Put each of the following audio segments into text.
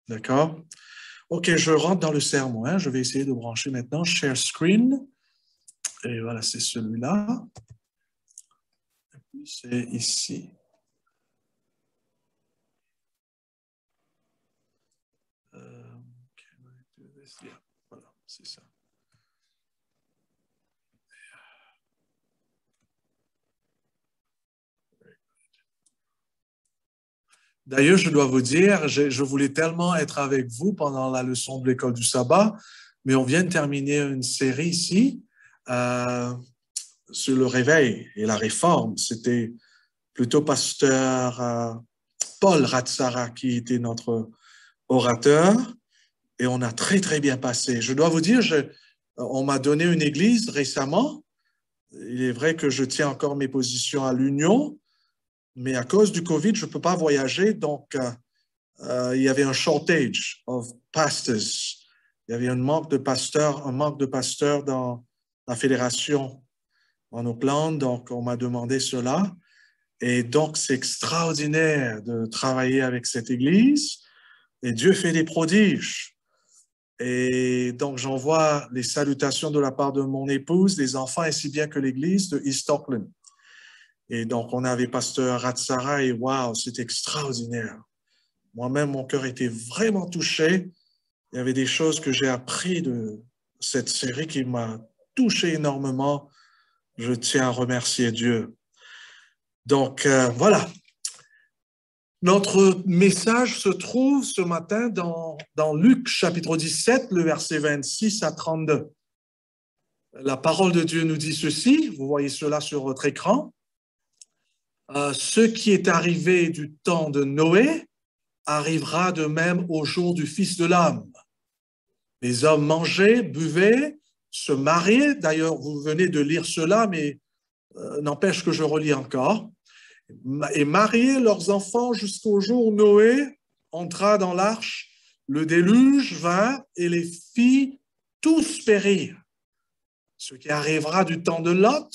D'accord? OK, je rentre dans le sermon. Hein. Je vais essayer de brancher maintenant Share Screen. Et voilà, c'est celui-là. Et puis c'est ici. Voilà, c'est ça. D'ailleurs, je dois vous dire, je voulais tellement être avec vous pendant la leçon de l'école du sabbat, mais on vient de terminer une série ici sur le réveil et la réforme. C'était plutôt pasteur Paul Ratsara qui était notre orateur et on a très, très bien passé. Je dois vous dire, on m'a donné une église récemment. Il est vrai que je tiens encore mes positions à l'Union, mais à cause du Covid, je ne peux pas voyager, donc il y avait un shortage of pastors. Il y avait un manque de pasteurs dans la fédération en Auckland, donc on m'a demandé cela. Et donc, c'est extraordinaire de travailler avec cette église. Et Dieu fait des prodiges. Et donc, j'envoie les salutations de la part de mon épouse, des enfants, ainsi bien que l'église de East Auckland. Et donc, on avait pasteur Ratsara et waouh, c'est extraordinaire. Moi-même, mon cœur était vraiment touché. Il y avait des choses que j'ai appris de cette série qui m'a touché énormément. Je tiens à remercier Dieu. Donc, voilà. Notre message se trouve ce matin dans Luc chapitre 17, le verset 26 à 32. La parole de Dieu nous dit ceci, vous voyez cela sur votre écran. Ce qui est arrivé du temps de Noé arrivera de même au jour du Fils de l'homme. Les hommes mangeaient, buvaient, se mariaient. D'ailleurs, vous venez de lire cela, mais n'empêche que je relis encore. Et mariaient leurs enfants jusqu'au jour où Noé entra dans l'arche. Le déluge vint et les fit tous périr. Ce qui arrivera du temps de Lot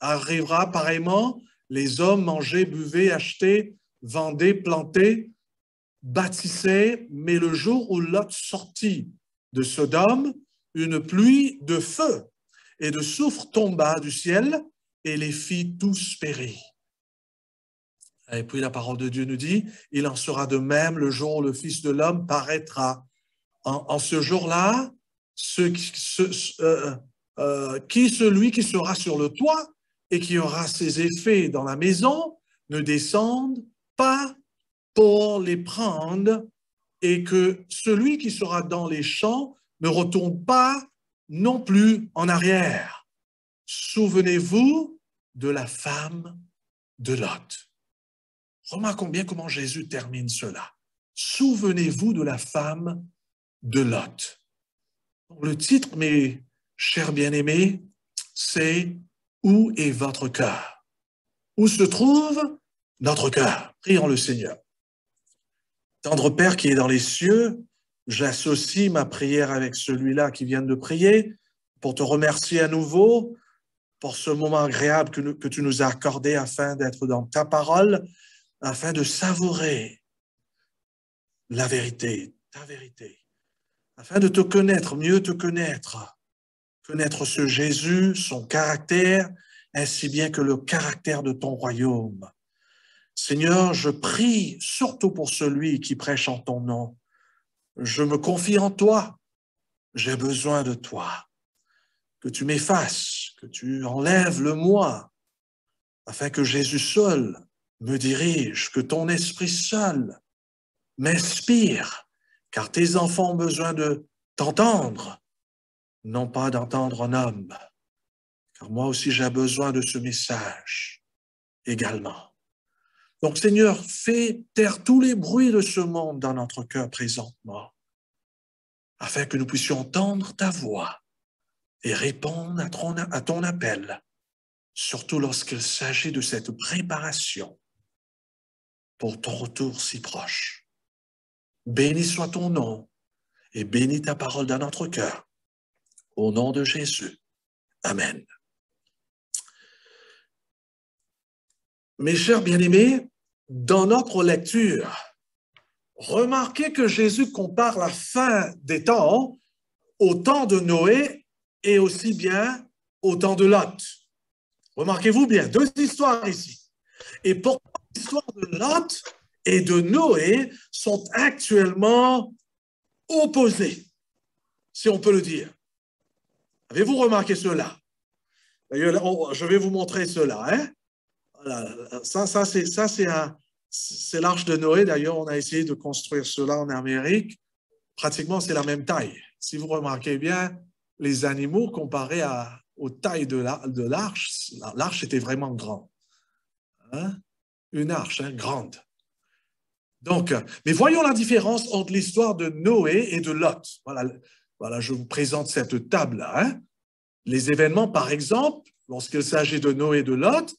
arrivera pareillement. Les hommes mangeaient, buvaient, achetaient, vendaient, plantaient, bâtissaient. Mais le jour où Lot sortit de Sodome, une pluie de feu et de soufre tomba du ciel et les fit tous périr. Et puis la parole de Dieu nous dit, il en sera de même le jour où le Fils de l'homme paraîtra. En ce jour-là, celui qui sera sur le toit et qui aura ses effets dans la maison ne descendent pas pour les prendre et que celui qui sera dans les champs ne retourne pas non plus en arrière. Souvenez-vous de la femme de Lot. Remarquons bien comment Jésus termine cela. Souvenez-vous de la femme de Lot. Le titre, mes chers bien-aimés, c'est « Où est votre cœur ?» Où se trouve notre cœur? Prions le Seigneur. Tendre Père qui est dans les cieux, j'associe ma prière avec celui-là qui vient de prier pour te remercier à nouveau pour ce moment agréable que tu nous as accordé afin d'être dans ta parole, afin de savourer la vérité, ta vérité, afin de te connaître, mieux te connaître ce Jésus, son caractère, ainsi bien que le caractère de ton royaume. Seigneur, je prie surtout pour celui qui prêche en ton nom. Je me confie en toi, j'ai besoin de toi, que tu m'effaces, que tu enlèves le moi, afin que Jésus seul me dirige, que ton esprit seul m'inspire, car tes enfants ont besoin de t'entendre, non pas d'entendre un homme, car moi aussi j'ai besoin de ce message également. Donc Seigneur, fais taire tous les bruits de ce monde dans notre cœur présentement, afin que nous puissions entendre ta voix et répondre à ton appel, surtout lorsqu'il s'agit de cette préparation pour ton retour si proche. Béni soit ton nom et bénis ta parole dans notre cœur. Au nom de Jésus. Amen. Mes chers bien-aimés, dans notre lecture, Remarquez que Jésus compare la fin des temps au temps de Noé et aussi bien au temps de Lot. Remarquez-vous bien, deux histoires ici. Et pourtant, l'histoire de Lot et de Noé sont actuellement opposées, si on peut le dire. Avez-vous remarqué cela? D'ailleurs, je vais vous montrer cela. Hein? Voilà. Ça c'est l'arche de Noé. D'ailleurs, on a essayé de construire cela en Amérique. Pratiquement, c'est la même taille. Si vous remarquez bien, les animaux comparés aux tailles de l'arche était vraiment grande. Hein? Une arche grande. Donc, mais voyons la différence entre l'histoire de Noé et de Lot. Voilà, je vous présente cette table-là. Hein? Les événements, par exemple, lorsqu'il s'agit de Noé et de Lot,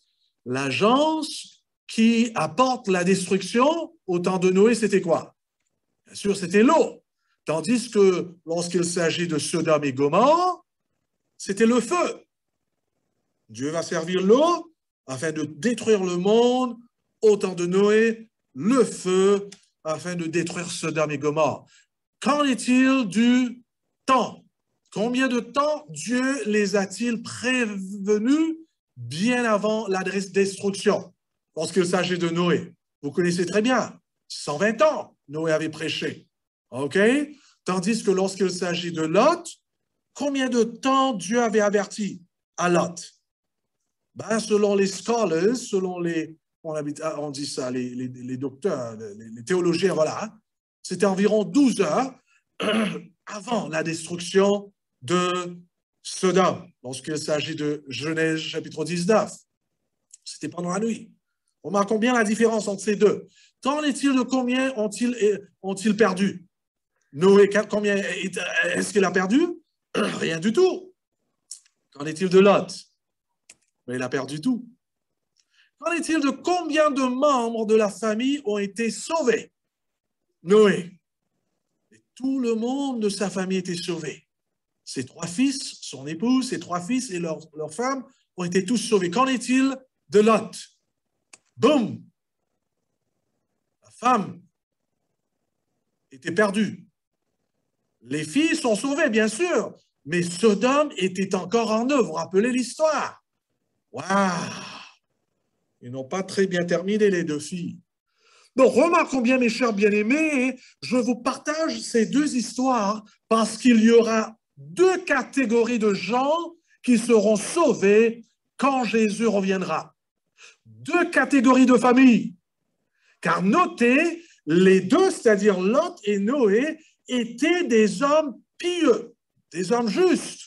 l'agence qui apporte la destruction au temps de Noé, c'était quoi? Bien sûr, c'était l'eau. Tandis que lorsqu'il s'agit de Sodome et Gomorrhe, c'était le feu. Dieu va servir l'eau afin de détruire le monde. Au temps de Noé, le feu afin de détruire Sodome et Gomorrhe. Qu'en est-il du temps? Combien de temps Dieu les a-t-il prévenus bien avant la destruction? Lorsqu'il s'agit de Noé, vous connaissez très bien, 120 ans, Noé avait prêché. OK? Tandis que lorsqu'il s'agit de Lot, combien de temps Dieu avait averti à Lot? Ben, selon les scholars, selon les, on dit ça, les docteurs, les théologiens, voilà, c'était environ 12 heures avant la destruction de Sodome, lorsqu'il s'agit de Genèse chapitre 19. C'était pendant la nuit. Remarquons bien la différence entre ces deux. Qu'en est-il de combien ont-ils perdu? Noé, combien est-ce qu'il a perdu? Rien du tout. Qu'en est-il de Lot? Mais il a perdu tout. Qu'en est-il de combien de membres de la famille ont été sauvés? Noé. Et tout le monde de sa famille était sauvé. Ses 3 fils, son épouse, ses 3 fils et leur femme ont été tous sauvés. Qu'en est-il de Lot? Boum! La femme était perdue. Les filles sont sauvées, bien sûr, mais Sodome était encore en œuvre. Vous vous rappelez l'histoire? Waouh! Ils n'ont pas très bien terminé, les 2 filles. Donc, remarquons bien, mes chers bien-aimés, je vous partage ces 2 histoires parce qu'il y aura 2 catégories de gens qui seront sauvés quand Jésus reviendra. 2 catégories de familles. Car notez, les 2, c'est-à-dire Lot et Noé, étaient des hommes pieux, des hommes justes.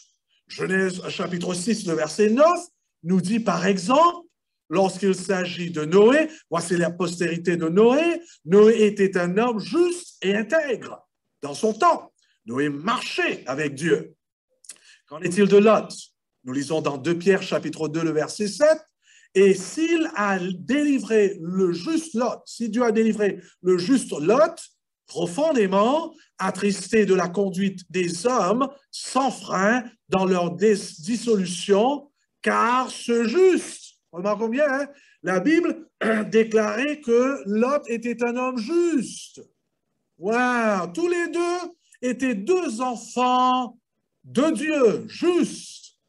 Genèse chapitre 6, le verset 9, nous dit par exemple, lorsqu'il s'agit de Noé, voici la postérité de Noé, Noé était un homme juste et intègre dans son temps. Noé marchait avec Dieu. Qu'en est-il de Lot? Nous lisons dans 2 Pierre chapitre 2, le verset 7, et s'il a délivré le juste Lot, si Dieu a délivré le juste Lot, profondément attristé de la conduite des hommes, sans frein dans leur dissolution, car ce juste, remarquons bien, hein, la Bible déclarait que Lot était un homme juste. Wow, tous les 2 étaient 2 enfants de Dieu, justes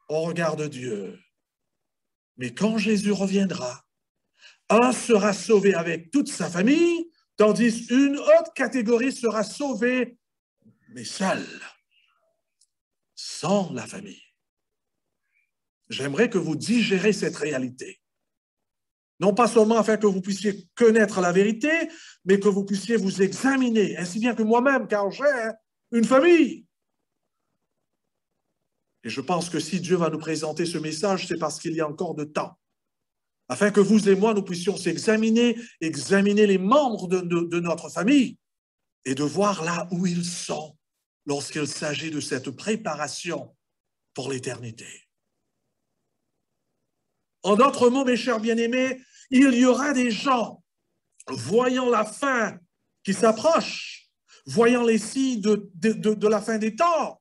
au regard de Dieu. Mais quand Jésus reviendra, un sera sauvé avec toute sa famille, tandis qu'une autre catégorie sera sauvée, mais seule, sans la famille. J'aimerais que vous digérez cette réalité. Non pas seulement afin que vous puissiez connaître la vérité, mais que vous puissiez vous examiner, ainsi bien que moi-même, car j'ai une famille. Et je pense que si Dieu va nous présenter ce message, c'est parce qu'il y a encore de temps. Afin que vous et moi, nous puissions examiner les membres de notre famille et de voir là où ils sont lorsqu'il s'agit de cette préparation pour l'éternité. En d'autres mots, mes chers bien-aimés, il y aura des gens, voyant la fin qui s'approche, voyant les signes de la fin des temps,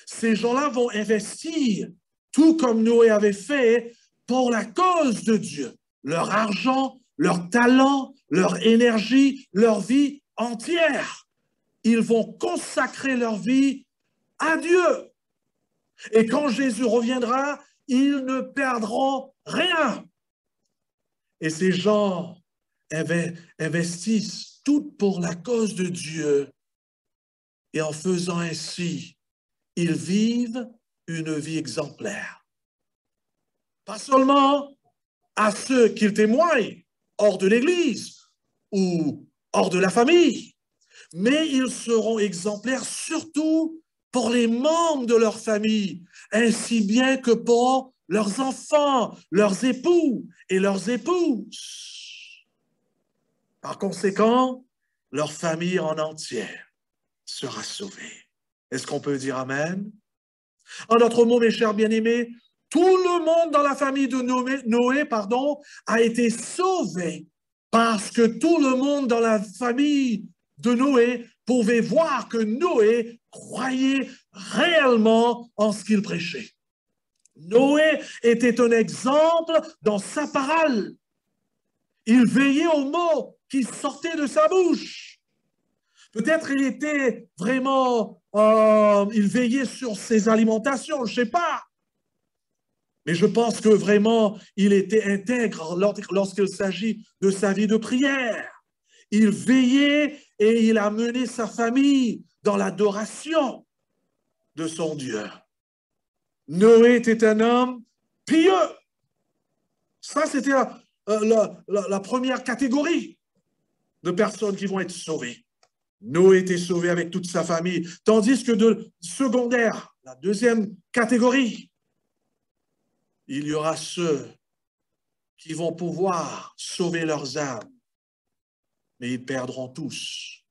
ces gens-là vont investir, tout comme Noé avait fait, pour la cause de Dieu, leur argent, leur talent, leur énergie, leur vie entière. Ils vont consacrer leur vie à Dieu. Et quand Jésus reviendra, ils ne perdront rien. Et ces gens investissent tout pour la cause de Dieu. Et en faisant ainsi, ils vivent une vie exemplaire. Pas seulement à ceux qu'ils témoignent hors de l'Église ou hors de la famille, mais ils seront exemplaires surtout pour les membres de leur famille, ainsi bien que pour leurs enfants, leurs époux et leurs épouses. Par conséquent, leur famille en entière sera sauvée. Est-ce qu'on peut dire Amen? En d'autres mots, mes chers bien-aimés, tout le monde dans la famille de Noé, a été sauvé parce que tout le monde dans la famille de Noé pouvait voir que Noé croyait réellement en ce qu'il prêchait. Noé était un exemple dans sa parole. Il veillait aux mots qui sortaient de sa bouche. Peut-être il était vraiment, il veillait sur ses alimentations, je ne sais pas. Mais je pense que vraiment, il était intègre lorsqu'il s'agit de sa vie de prière. Il veillait et il a mené sa famille dans l'adoration de son Dieu. Noé était un homme pieux. Ça, c'était la première catégorie de personnes qui vont être sauvées. Noé était sauvé avec toute sa famille, tandis que de secondaire, la deuxième catégorie, il y aura ceux qui vont pouvoir sauver leurs âmes, mais ils perdront tous,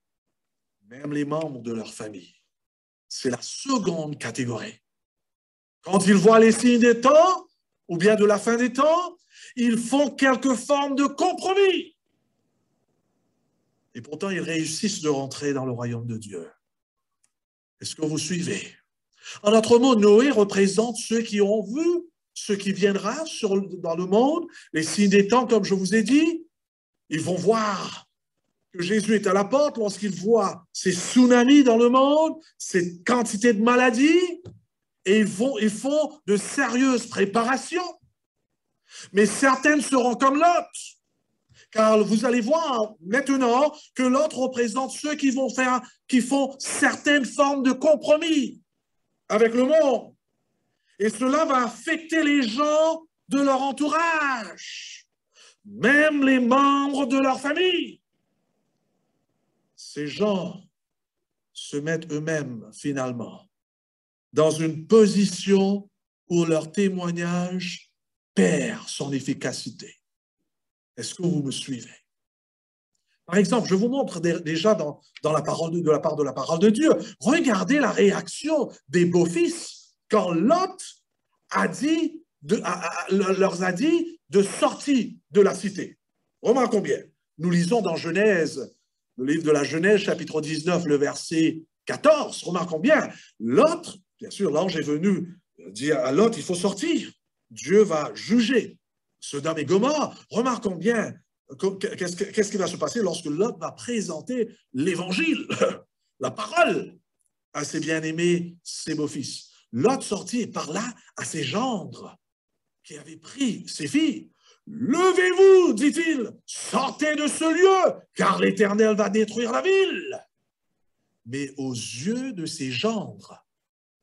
même les membres de leur famille. C'est la seconde catégorie. Quand ils voient les signes des temps, ou bien de la fin des temps, ils font quelque forme de compromis. Et pourtant, ils réussissent de rentrer dans le royaume de Dieu. Est-ce que vous suivez? En d'autres mots, Noé représente ceux qui ont vu ce qui viendra dans le monde, les signes des temps, comme je vous ai dit. Ils vont voir que Jésus est à la porte lorsqu'ils voient ces tsunamis dans le monde, ces quantités de maladies, et ils font de sérieuses préparations. Mais certaines seront comme Lot. Car vous allez voir maintenant que Lot représente ceux qui font certaines formes de compromis avec le monde. Et cela va affecter les gens de leur entourage, même les membres de leur famille. Ces gens se mettent eux-mêmes, finalement, dans une position où leur témoignage perd son efficacité. Est-ce que vous me suivez? Par exemple, je vous montre déjà dans la parole de la part de la parole de Dieu. Regardez la réaction des beaux-fils quand Lot leur a dit de sortir de la cité. Remarquons bien, nous lisons dans Genèse, le livre de la Genèse, chapitre 19, le verset 14. Remarquons bien, Lot, bien sûr, l'ange est venu dire à Lot, il faut sortir. Dieu va juger Sodome et Gomorrhe. Remarquons bien, qu'est-ce qui va se passer lorsque Lot va présenter l'évangile, la parole, à ses bien-aimés, ses beaux-fils. Lot sortit et parla à ses gendres qui avaient pris ses filles. Levez-vous, dit-il, sortez de ce lieu, car l'Éternel va détruire la ville. Mais aux yeux de ses gendres,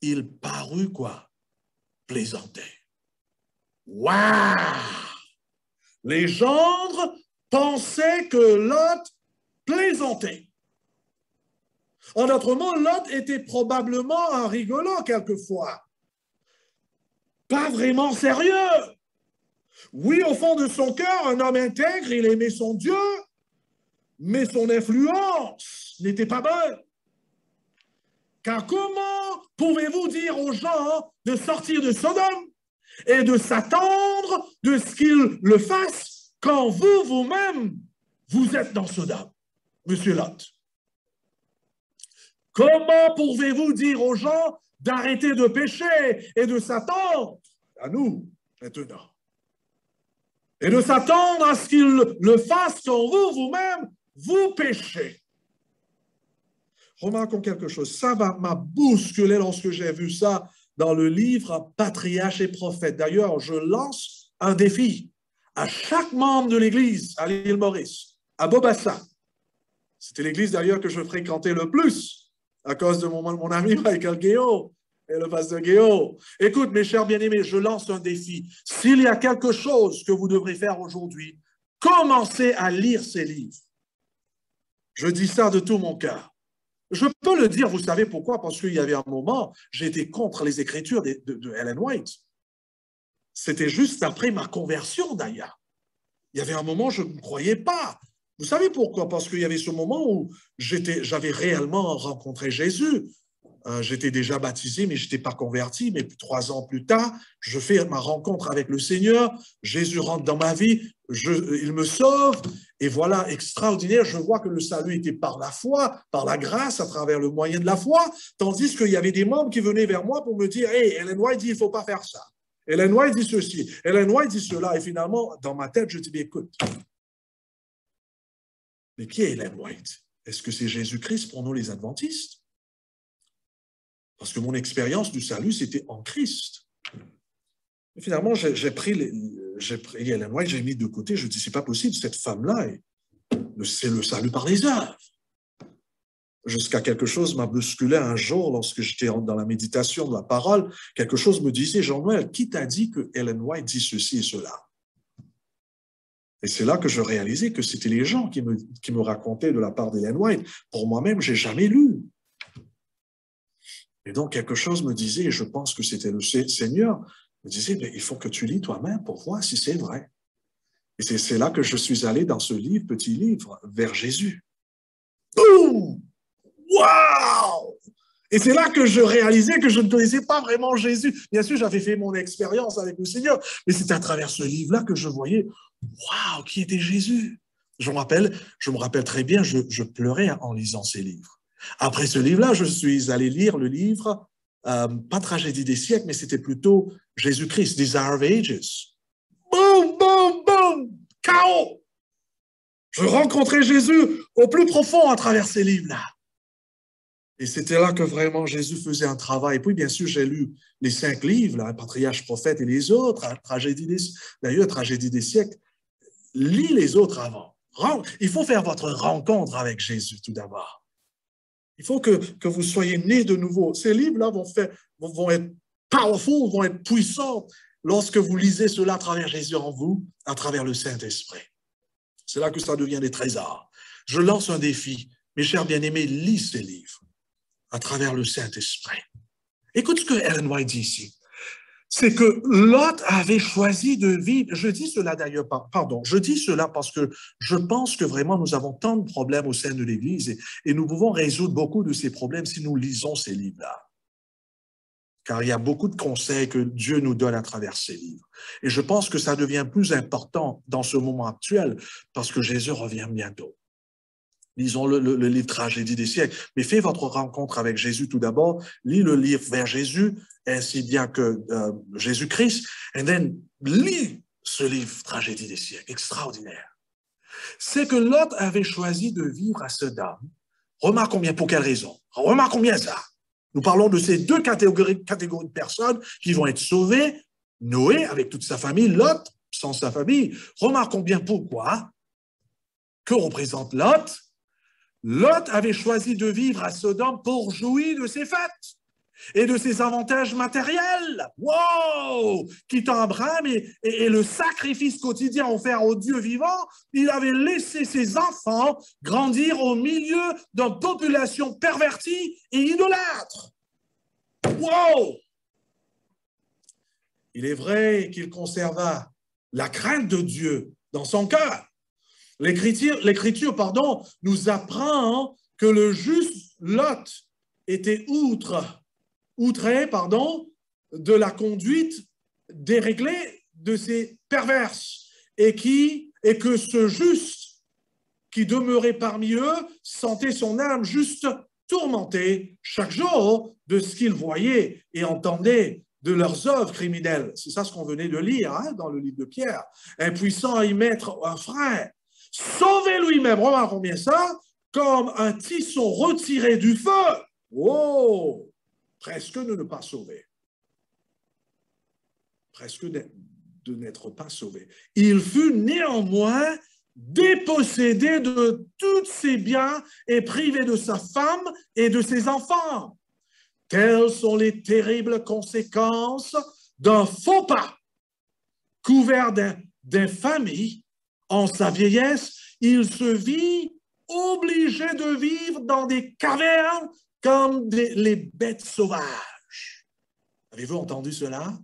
il parut quoi? Plaisanter. Waouh! Les gendres pensaient que Lot plaisantait. En d'autres mots, Lot était probablement un rigolo quelquefois. Pas vraiment sérieux. Oui, au fond de son cœur, un homme intègre, il aimait son Dieu, mais son influence n'était pas bonne. Car comment pouvez-vous dire aux gens de sortir de Sodome et de s'attendre de ce qu'ils le fassent quand vous-même, vous êtes dans Sodome, Monsieur Lot? Comment pouvez-vous dire aux gens d'arrêter de pécher et de s'attendre à nous maintenant? et de s'attendre à ce qu'il le fasse quand vous, vous-même, vous péchez. Remarquons quelque chose, ça m'a bousculé lorsque j'ai vu ça dans le livre Patriarches et Prophètes. D'ailleurs, je lance un défi à chaque membre de l'Église à l'île Maurice, à Bobassa. C'était l'église d'ailleurs que je fréquentais le plus à cause de mon ami Michael Guéot et le pasteur Guéot. Écoute, mes chers bien-aimés, je lance un défi. S'il y a quelque chose que vous devrez faire aujourd'hui, commencez à lire ces livres. Je dis ça de tout mon cœur. Je peux le dire, vous savez pourquoi? Parce qu'il y avait un moment, j'étais contre les écritures de Ellen White. C'était juste après ma conversion d'ailleurs. Il y avait un moment, je ne croyais pas. Vous savez pourquoi? Parce qu'il y avait ce moment où j'avais réellement rencontré Jésus. J'étais déjà baptisé, mais je n'étais pas converti. Mais 3 ans plus tard, je fais ma rencontre avec le Seigneur. Jésus rentre dans ma vie. Il me sauve. Et voilà, extraordinaire. Je vois que le salut était par la foi, par la grâce, à travers le moyen de la foi. Tandis qu'il y avait des membres qui venaient vers moi pour me dire, « Hey, Ellen White dit, il ne faut pas faire ça. Ellen White dit ceci. Ellen White dit cela. » Et finalement, dans ma tête, je dis, « Écoute, mais qui est Ellen White? Est-ce que c'est Jésus-Christ pour nous les adventistes? Parce que mon expérience du salut, c'était en Christ. Et finalement, j'ai pris Ellen White, j'ai mis de côté, je dis, c'est pas possible, cette femme-là, c'est le salut par les œuvres. Jusqu'à quelque chose m'a bousculé un jour, lorsque j'étais dans la méditation de la parole, quelque chose me disait, Jean-Noël, qui t'a dit que Ellen White dit ceci et cela? Et c'est là que je réalisais que c'était les gens qui me racontaient de la part d'Ellen White. Pour moi-même, je n'ai jamais lu. Et donc, quelque chose me disait, et je pense que c'était le Seigneur, me disait, mais il faut que tu lis toi-même pour voir si c'est vrai. Et c'est là que je suis allé dans ce livre, petit livre, vers Jésus. Boum! Waouh! Et c'est là que je réalisais que je ne connaissais pas vraiment Jésus. Bien sûr, j'avais fait mon expérience avec le Seigneur, mais c'est à travers ce livre-là que je voyais, waouh, qui était Jésus? Je me rappelle très bien, je pleurais en lisant ces livres. Après ce livre-là, je suis allé lire le livre, pas Tragédie des siècles, mais c'était plutôt Jésus-Christ, Desire of Ages. Boum, boum, boum, chaos! Je rencontrais Jésus au plus profond à travers ces livres-là. Et c'était là que vraiment Jésus faisait un travail. Et puis, bien sûr, j'ai lu les 5 livres, là, Patriarches, Prophètes et les autres, d'ailleurs, Tragédie des siècles. Lis les autres avant. Il faut faire votre rencontre avec Jésus tout d'abord. Il faut que vous soyez nés de nouveau. Ces livres-là vont être powerful, vont être puissants lorsque vous lisez cela à travers Jésus en vous, à travers le Saint-Esprit. C'est là que ça devient des trésors. Je lance un défi. Mes chers bien-aimés, lis ces livres à travers le Saint-Esprit. Écoute ce que Ellen White dit ici. C'est que Lot avait choisi de vivre, je dis cela d'ailleurs, je dis cela parce que je pense que vraiment nous avons tant de problèmes au sein de l'Église et nous pouvons résoudre beaucoup de ces problèmes si nous lisons ces livres-là. Car il y a beaucoup de conseils que Dieu nous donne à travers ces livres. Et je pense que ça devient plus important dans ce moment actuel parce que Jésus revient bientôt. Lisons le livre Tragédie des siècles. Mais faites votre rencontre avec Jésus tout d'abord. Lis le livre vers Jésus, ainsi bien que Jésus-Christ. Et then, lis ce livre Tragédie des siècles. Extraordinaire. C'est que Lot avait choisi de vivre à Sodome. Remarquons bien pour quelle raison. Remarquons bien ça. Nous parlons de ces 2 catégories de personnes qui vont être sauvées. Noé avec toute sa famille, Lot sans sa famille. Remarquons bien pourquoi. Que représente Lot? Lot avait choisi de vivre à Sodome pour jouir de ses fêtes et de ses avantages matériels. Wow! Quittant Abraham et le sacrifice quotidien offert au Dieu vivant, il avait laissé ses enfants grandir au milieu d'une population pervertie et idolâtre. Wow! Il est vrai qu'il conserva la crainte de Dieu dans son cœur. L'Écriture, nous apprend que le juste Lot était outré, de la conduite déréglée de ces perverses et que ce juste qui demeurait parmi eux sentait son âme juste tourmentée chaque jour de ce qu'il voyait et entendait de leurs œuvres criminelles. C'est ça ce qu'on venait de lire hein, dans le livre de Pierre. Impuissant à y mettre un frein. Sauver lui-même, remarquons bien ça, comme un tisson retiré du feu. Oh, presque de ne pas sauver. Presque de n'être pas sauvé. Il fut néanmoins dépossédé de tous ses biens et privé de sa femme et de ses enfants. Telles sont les terribles conséquences d'un faux pas. Couvert d'infamie, en sa vieillesse, il se vit obligé de vivre dans des cavernes comme les bêtes sauvages. Avez-vous entendu cela?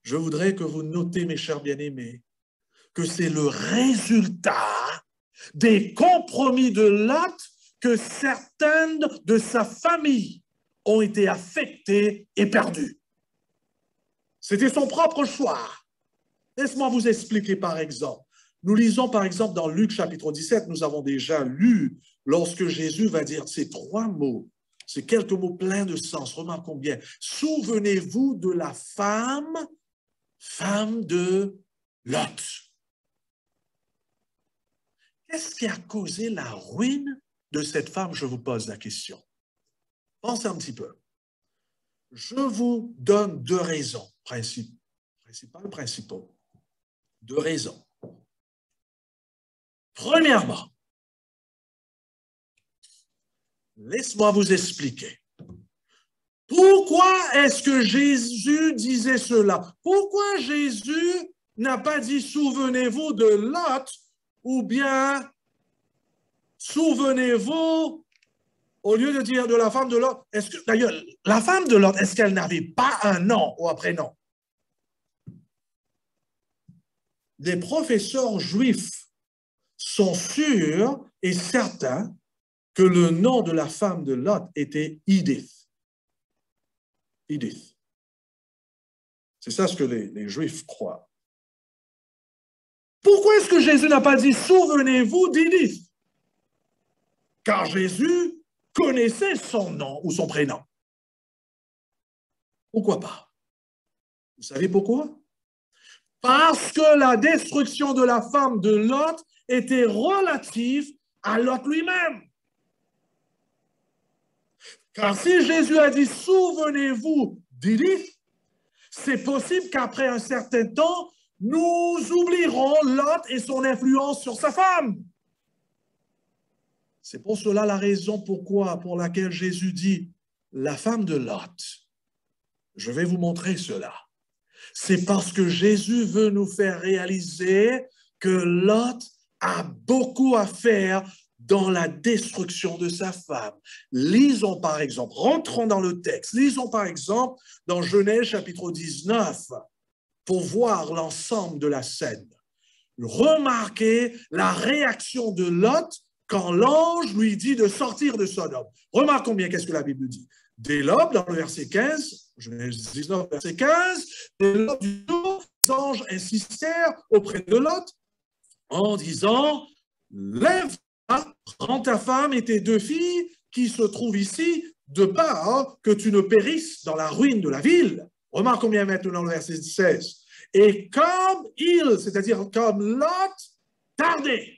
Je voudrais que vous notez, mes chers bien-aimés, que c'est le résultat des compromis de Lot que certaines de sa famille ont été affectées et perdues. C'était son propre choix. Laisse-moi vous expliquer par exemple. Nous lisons par exemple dans Luc chapitre 17, nous avons déjà lu lorsque Jésus va dire ces trois mots, ces quelques mots pleins de sens. Remarquons bien. Souvenez-vous de la femme de Lot. Qu'est-ce qui a causé la ruine de cette femme? Je vous pose la question. Pensez un petit peu. Je vous donne deux raisons principaux. Deux raisons. Premièrement, laisse-moi vous expliquer. Pourquoi est-ce que Jésus disait cela? Pourquoi Jésus n'a pas dit « souvenez-vous de Lot » ou bien « souvenez-vous » au lieu de dire de la femme de Lot? D'ailleurs, la femme de Lot, est-ce qu'elle n'avait pas un nom ou un prénom? Les professeurs juifs sont sûrs et certains que le nom de la femme de Lot était Edith. Edith. C'est ça ce que les Juifs croient. Pourquoi est-ce que Jésus n'a pas dit « souvenez-vous d'Edith » ? Car Jésus connaissait son nom ou son prénom. Pourquoi pas? Vous savez pourquoi? Parce que la destruction de la femme de Lot était relative à Lot lui-même. Car si Jésus a dit « souvenez-vous d'Edith », c'est possible qu'après un certain temps, nous oublierons Lot et son influence sur sa femme. C'est pour cela la raison pour laquelle Jésus dit « la femme de Lot ». Je vais vous montrer cela. C'est parce que Jésus veut nous faire réaliser que Lot a beaucoup à faire dans la destruction de sa femme. Lisons par exemple, rentrons dans le texte, lisons par exemple dans Genèse chapitre 19 pour voir l'ensemble de la scène. Remarquez la réaction de Lot quand l'ange lui dit de sortir de Sodome. Remarquons bien qu'est-ce que la Bible dit. Dès l'aube, dans le verset 15, Genèse 19, verset 15, dès l'aube du jour, les anges insistèrent auprès de Lot en disant « Lève-toi, prends ta femme et tes deux filles qui se trouvent ici, de peur que tu ne périsses dans la ruine de la ville. » Remarquons bien maintenant le verset 16. Et comme il, c'est-à-dire comme Lot, tardait.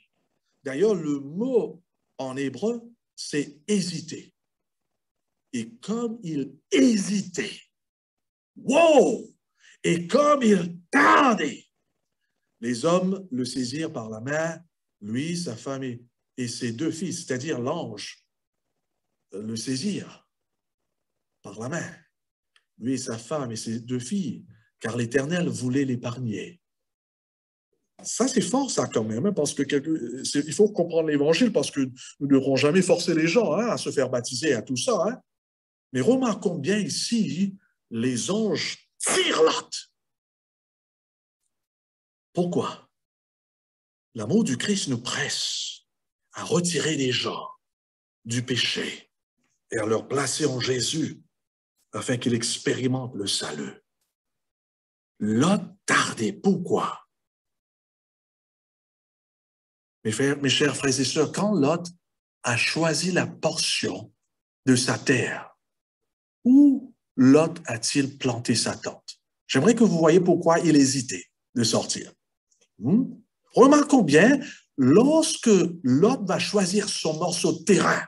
D'ailleurs, le mot en hébreu, c'est hésiter. Et comme il hésitait, wow! Et comme il tardait, les hommes le saisirent par la main, lui, sa femme et ses deux fils, c'est-à-dire l'ange, le saisirent par la main, lui et sa femme et ses deux filles, car l'Éternel voulait l'épargner. Ça, c'est fort, ça, quand même, parce que il faut comprendre l'Évangile, parce que nous ne devrons jamais forcer les gens à se faire baptiser, à tout ça. Hein. Mais remarquons bien ici, les anges tirent Lot. Pourquoi? L'amour du Christ nous presse à retirer les gens du péché et à leur placer en Jésus afin qu'ils expérimentent le salut. Lot tardait. Pourquoi? Mes chers frères et sœurs, quand Lot a choisi la portion de sa terre où Lot a-t-il planté sa tente? J'aimerais que vous voyez pourquoi il hésitait de sortir. Remarquons bien, lorsque Lot va choisir son morceau de terrain,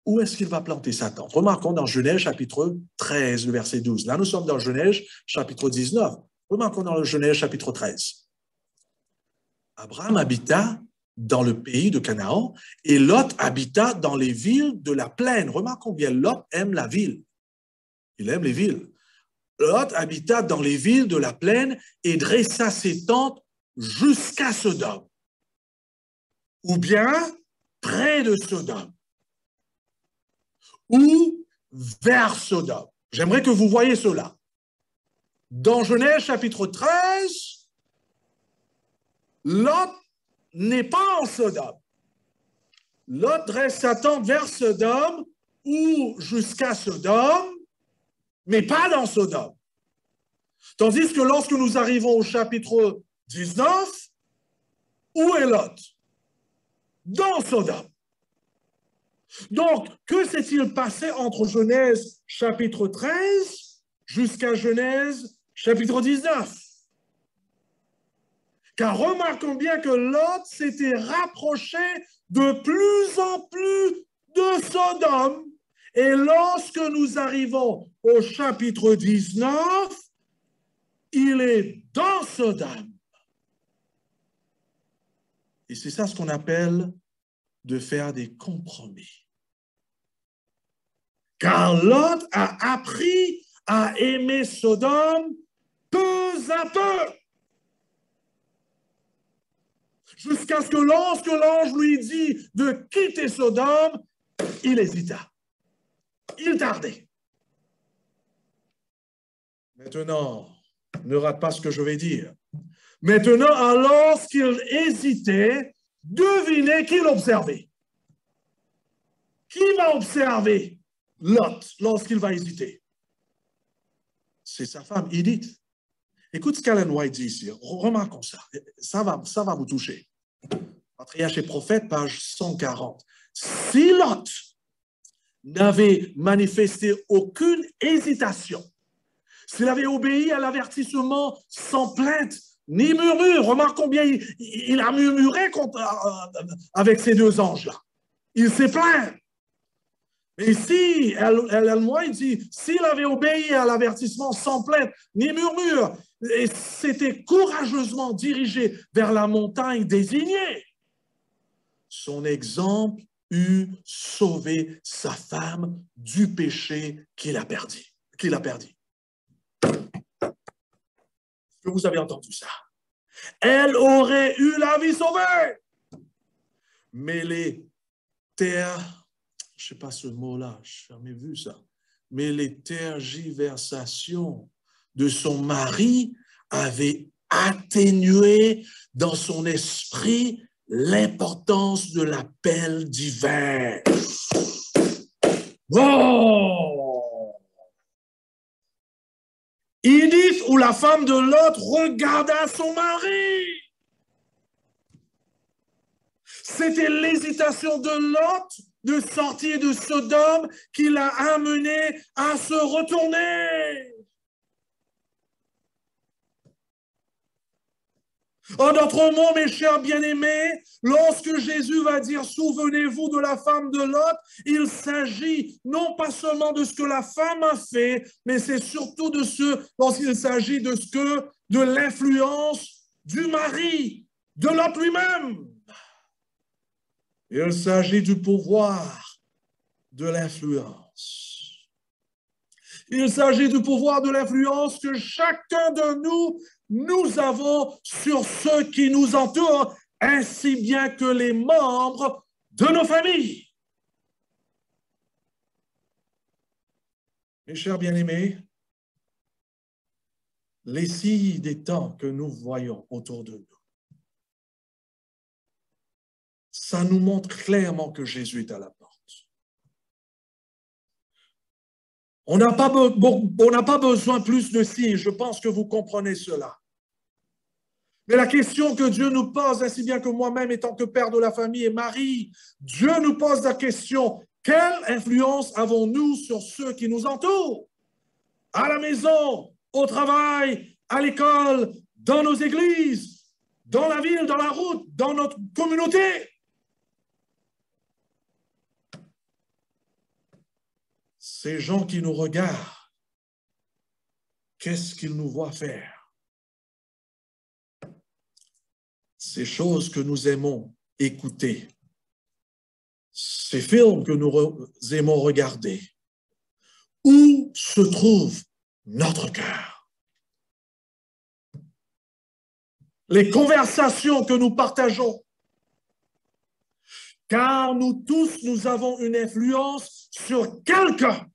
où est-ce qu'il va planter sa tente? Remarquons dans Genèse chapitre 13, le verset 12. Là, nous sommes dans Genèse chapitre 19. Remarquons dans le Genèse chapitre 13. Abraham habita dans le pays de Canaan et Lot habita dans les villes de la plaine. Remarquons bien, Lot aime la ville. Il aime les villes. Lot habita dans les villes de la plaine et dressa ses tentes jusqu'à Sodome, ou bien près de Sodome, ou vers Sodome. J'aimerais que vous voyez cela. Dans Genèse chapitre 13, Lot n'est pas en Sodome. Lot dresse sa tente vers Sodome ou jusqu'à Sodome, mais pas dans Sodome. Tandis que lorsque nous arrivons au chapitre 19, où est Lot? Dans Sodome. Donc, que s'est-il passé entre Genèse chapitre 13 jusqu'à Genèse chapitre 19? Car remarquons bien que Lot s'était rapproché de plus en plus de Sodome. Et lorsque nous arrivons au chapitre 19, il est dans Sodome. Et c'est ça ce qu'on appelle de faire des compromis. Car Lot a appris à aimer Sodome peu à peu. Jusqu'à ce que lorsque l'ange lui dit de quitter Sodome, il hésita. Il tardait. Maintenant, ne rate pas ce que je vais dire. Maintenant, alors qu'il hésitait, devinez qui l'observait. Qui va observer Lot lorsqu'il va hésiter? C'est sa femme, Édith. Écoute ce qu'Ellen White dit ici. Remarquons ça. Ça va vous toucher. Patriarche et prophète, page 140. Si Lot n'avait manifesté aucune hésitation, s'il avait obéi à l'avertissement sans plainte ni murmure, remarquons bien, il a murmuré avec ces deux anges-là. Il s'est plaint. Mais si, elle dit, s'il avait obéi à l'avertissement sans plainte ni murmure, et s'était courageusement dirigé vers la montagne désignée, son exemple eût sauvé sa femme du péché qu'il a perdu. Que vous avez entendu ça? Elle aurait eu la vie sauvée. Mais les terres, je ne sais pas ce mot-là, je n'ai jamais vu ça, mais les tergiversations de son mari avaient atténué dans son esprit l'importance de l'appel divin. Oh! Édith, ou la femme de Lot, regarda son mari. C'était l'hésitation de Lot de sortir de Sodome qui l'a amené à se retourner. En d'autres mots, mes chers bien-aimés, lorsque Jésus va dire « Souvenez-vous de la femme de Lot », il s'agit non pas seulement de ce que la femme a fait, mais c'est surtout de lorsqu'il s'agit de l'influence du mari, de Lot lui-même. Il s'agit du pouvoir de l'influence. Il s'agit du pouvoir de l'influence que chacun de nous avons sur ceux qui nous entourent, ainsi bien que les membres de nos familles. Mes chers bien-aimés, les signes des temps que nous voyons autour de nous, ça nous montre clairement que Jésus est à la porte. On n'a pas besoin plus de signes, je pense que vous comprenez cela. Mais la question que Dieu nous pose, ainsi bien que moi-même étant que père de la famille et mari, Dieu nous pose la question, Quelle influence avons-nous sur ceux qui nous entourent? À la maison, au travail, à l'école, dans nos églises, dans la ville, dans la route, dans notre communauté. Ces gens qui nous regardent, qu'est-ce qu'ils nous voient faire? Ces choses que nous aimons écouter, ces films que nous aimons regarder, où se trouve notre cœur? Les conversations que nous partageons, car nous tous, nous avons une influence sur quelqu'un,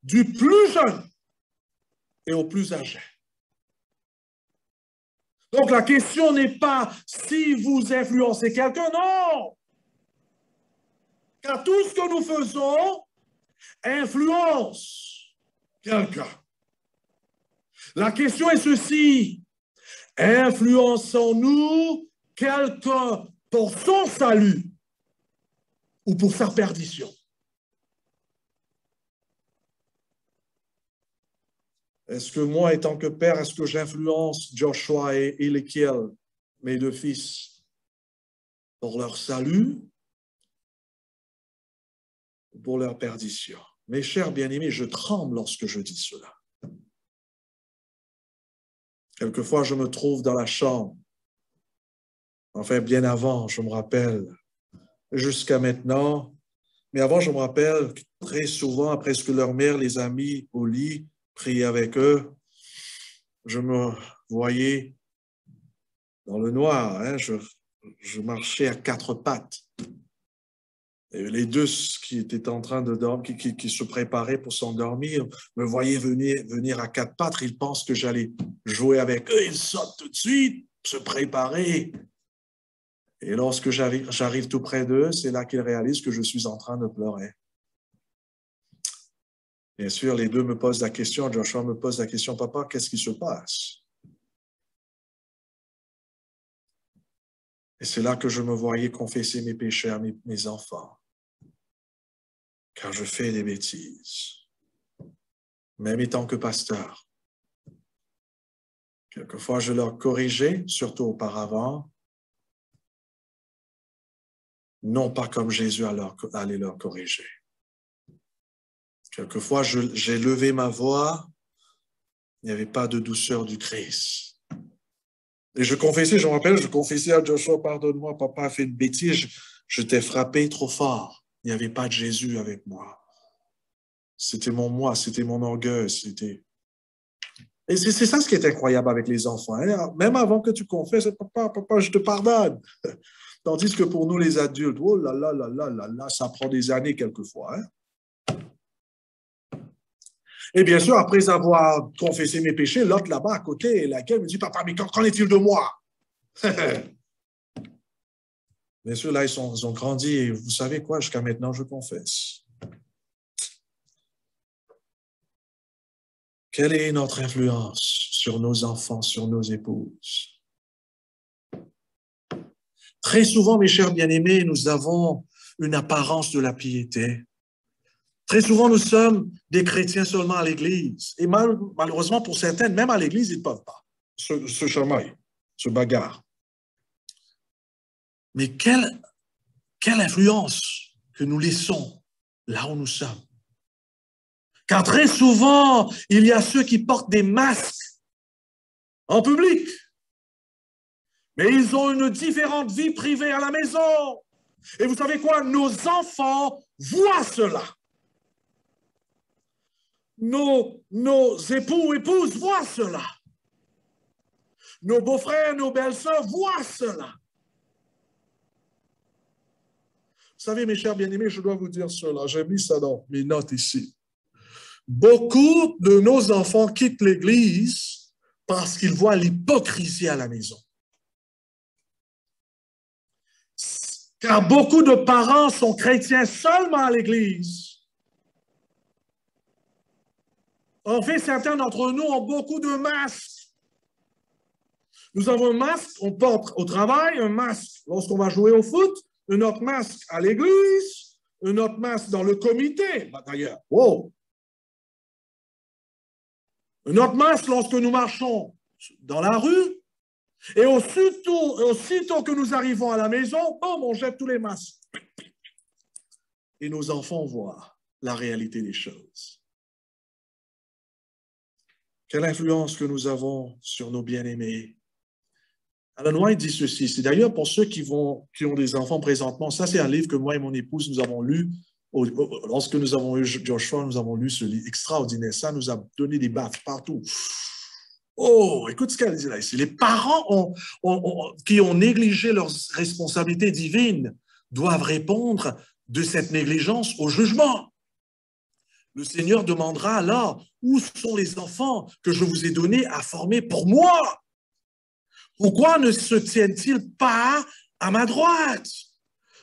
du plus jeune et au plus âgé. Donc la question n'est pas si vous influencez quelqu'un, non! Car tout ce que nous faisons influence quelqu'un. La question est ceci: influençons-nous quelqu'un pour son salut ou pour sa perdition? Est-ce que moi, étant que père, est-ce que j'influence Joshua et Éléchiel, mes deux fils, pour leur salut ou pour leur perdition? Mes chers bien-aimés, je tremble lorsque je dis cela. Quelquefois, je me trouve dans la chambre. Enfin, bien avant, je me rappelle, jusqu'à maintenant, mais avant, je me rappelle très souvent, après ce que leur mère les a mis au lit, prier avec eux, je me voyais dans le noir, hein, je marchais à quatre pattes. Et les deux qui étaient en train de dormir, qui se préparaient pour s'endormir, me voyaient venir à quatre pattes. Ils pensent que j'allais jouer avec eux. Ils sautent tout de suite, se préparer. Et lorsque j'arrive tout près d'eux, c'est là qu'ils réalisent que je suis en train de pleurer. Bien sûr, les deux me posent la question, Joshua me pose la question, papa, qu'est-ce qui se passe? Et c'est là que je me voyais confesser mes péchés à mes enfants. Car je fais des bêtises. Même étant que pasteur. Quelquefois, je leur corrigeais, surtout auparavant. Non pas comme Jésus allait leur corriger. Quelquefois, j'ai levé ma voix. Il n'y avait pas de douceur du Christ. Et je confessais, je me rappelle, je confessais à Joshua, pardonne-moi, papa a fait une bêtise, je t'ai frappé trop fort. Il n'y avait pas de Jésus avec moi. C'était mon moi, c'était mon orgueil, c'était... Et c'est ça ce qui est incroyable avec les enfants. Hein? Même avant que tu confesses, papa, je te pardonne. Tandis que pour nous, les adultes, oh là là là là là là, ça prend des années quelquefois. Hein? Et bien sûr, après avoir confessé mes péchés, l'autre là-bas à côté, laquelle me dit, papa, mais qu'en est-il de moi? Bien sûr, là, ils ont grandi et vous savez quoi, jusqu'à maintenant, je confesse. Quelle est notre influence sur nos enfants, sur nos épouses? Très souvent, mes chers bien-aimés, nous avons une apparence de la piété. Très souvent, nous sommes des chrétiens seulement à l'Église. Et malheureusement, pour certaines, même à l'Église, ils ne peuvent pas se chamailler, se bagarrent. Mais quelle influence que nous laissons là où nous sommes. Car très souvent, il y a ceux qui portent des masques en public. Mais ils ont une différente vie privée à la maison. Et vous savez quoi? Nos enfants voient cela. Nos époux, épouses voient cela. Nos beaux-frères, nos belles-sœurs voient cela. Vous savez, mes chers bien-aimés, je dois vous dire cela. J'ai mis ça dans mes notes ici. Beaucoup de nos enfants quittent l'Église parce qu'ils voient l'hypocrisie à la maison. Car beaucoup de parents sont chrétiens seulement à l'Église. En fait, certains d'entre nous ont beaucoup de masques. Nous avons un masque qu'on porte au travail, un masque lorsqu'on va jouer au foot, un autre masque à l'église, une autre masse dans le comité, d'ailleurs. Oh. Une autre masse lorsque nous marchons dans la rue. Et aussitôt que nous arrivons à la maison, boum, on jette tous les masques. Et nos enfants voient la réalité des choses. Quelle influence que nous avons sur nos bien-aimés. Alan White dit ceci, c'est d'ailleurs pour ceux qui ont des enfants présentement, ça c'est un livre que moi et mon épouse nous avons lu, lorsque nous avons eu Joshua, nous avons lu ce livre extraordinaire, ça nous a donné des baffes partout. Oh, écoute ce qu'elle dit là ici, les parents qui ont négligé leurs responsabilités divines doivent répondre de cette négligence au jugement. Le Seigneur demandera alors, où sont les enfants que je vous ai donnés à former pour moi? Pourquoi ne se tiennent-ils pas à ma droite?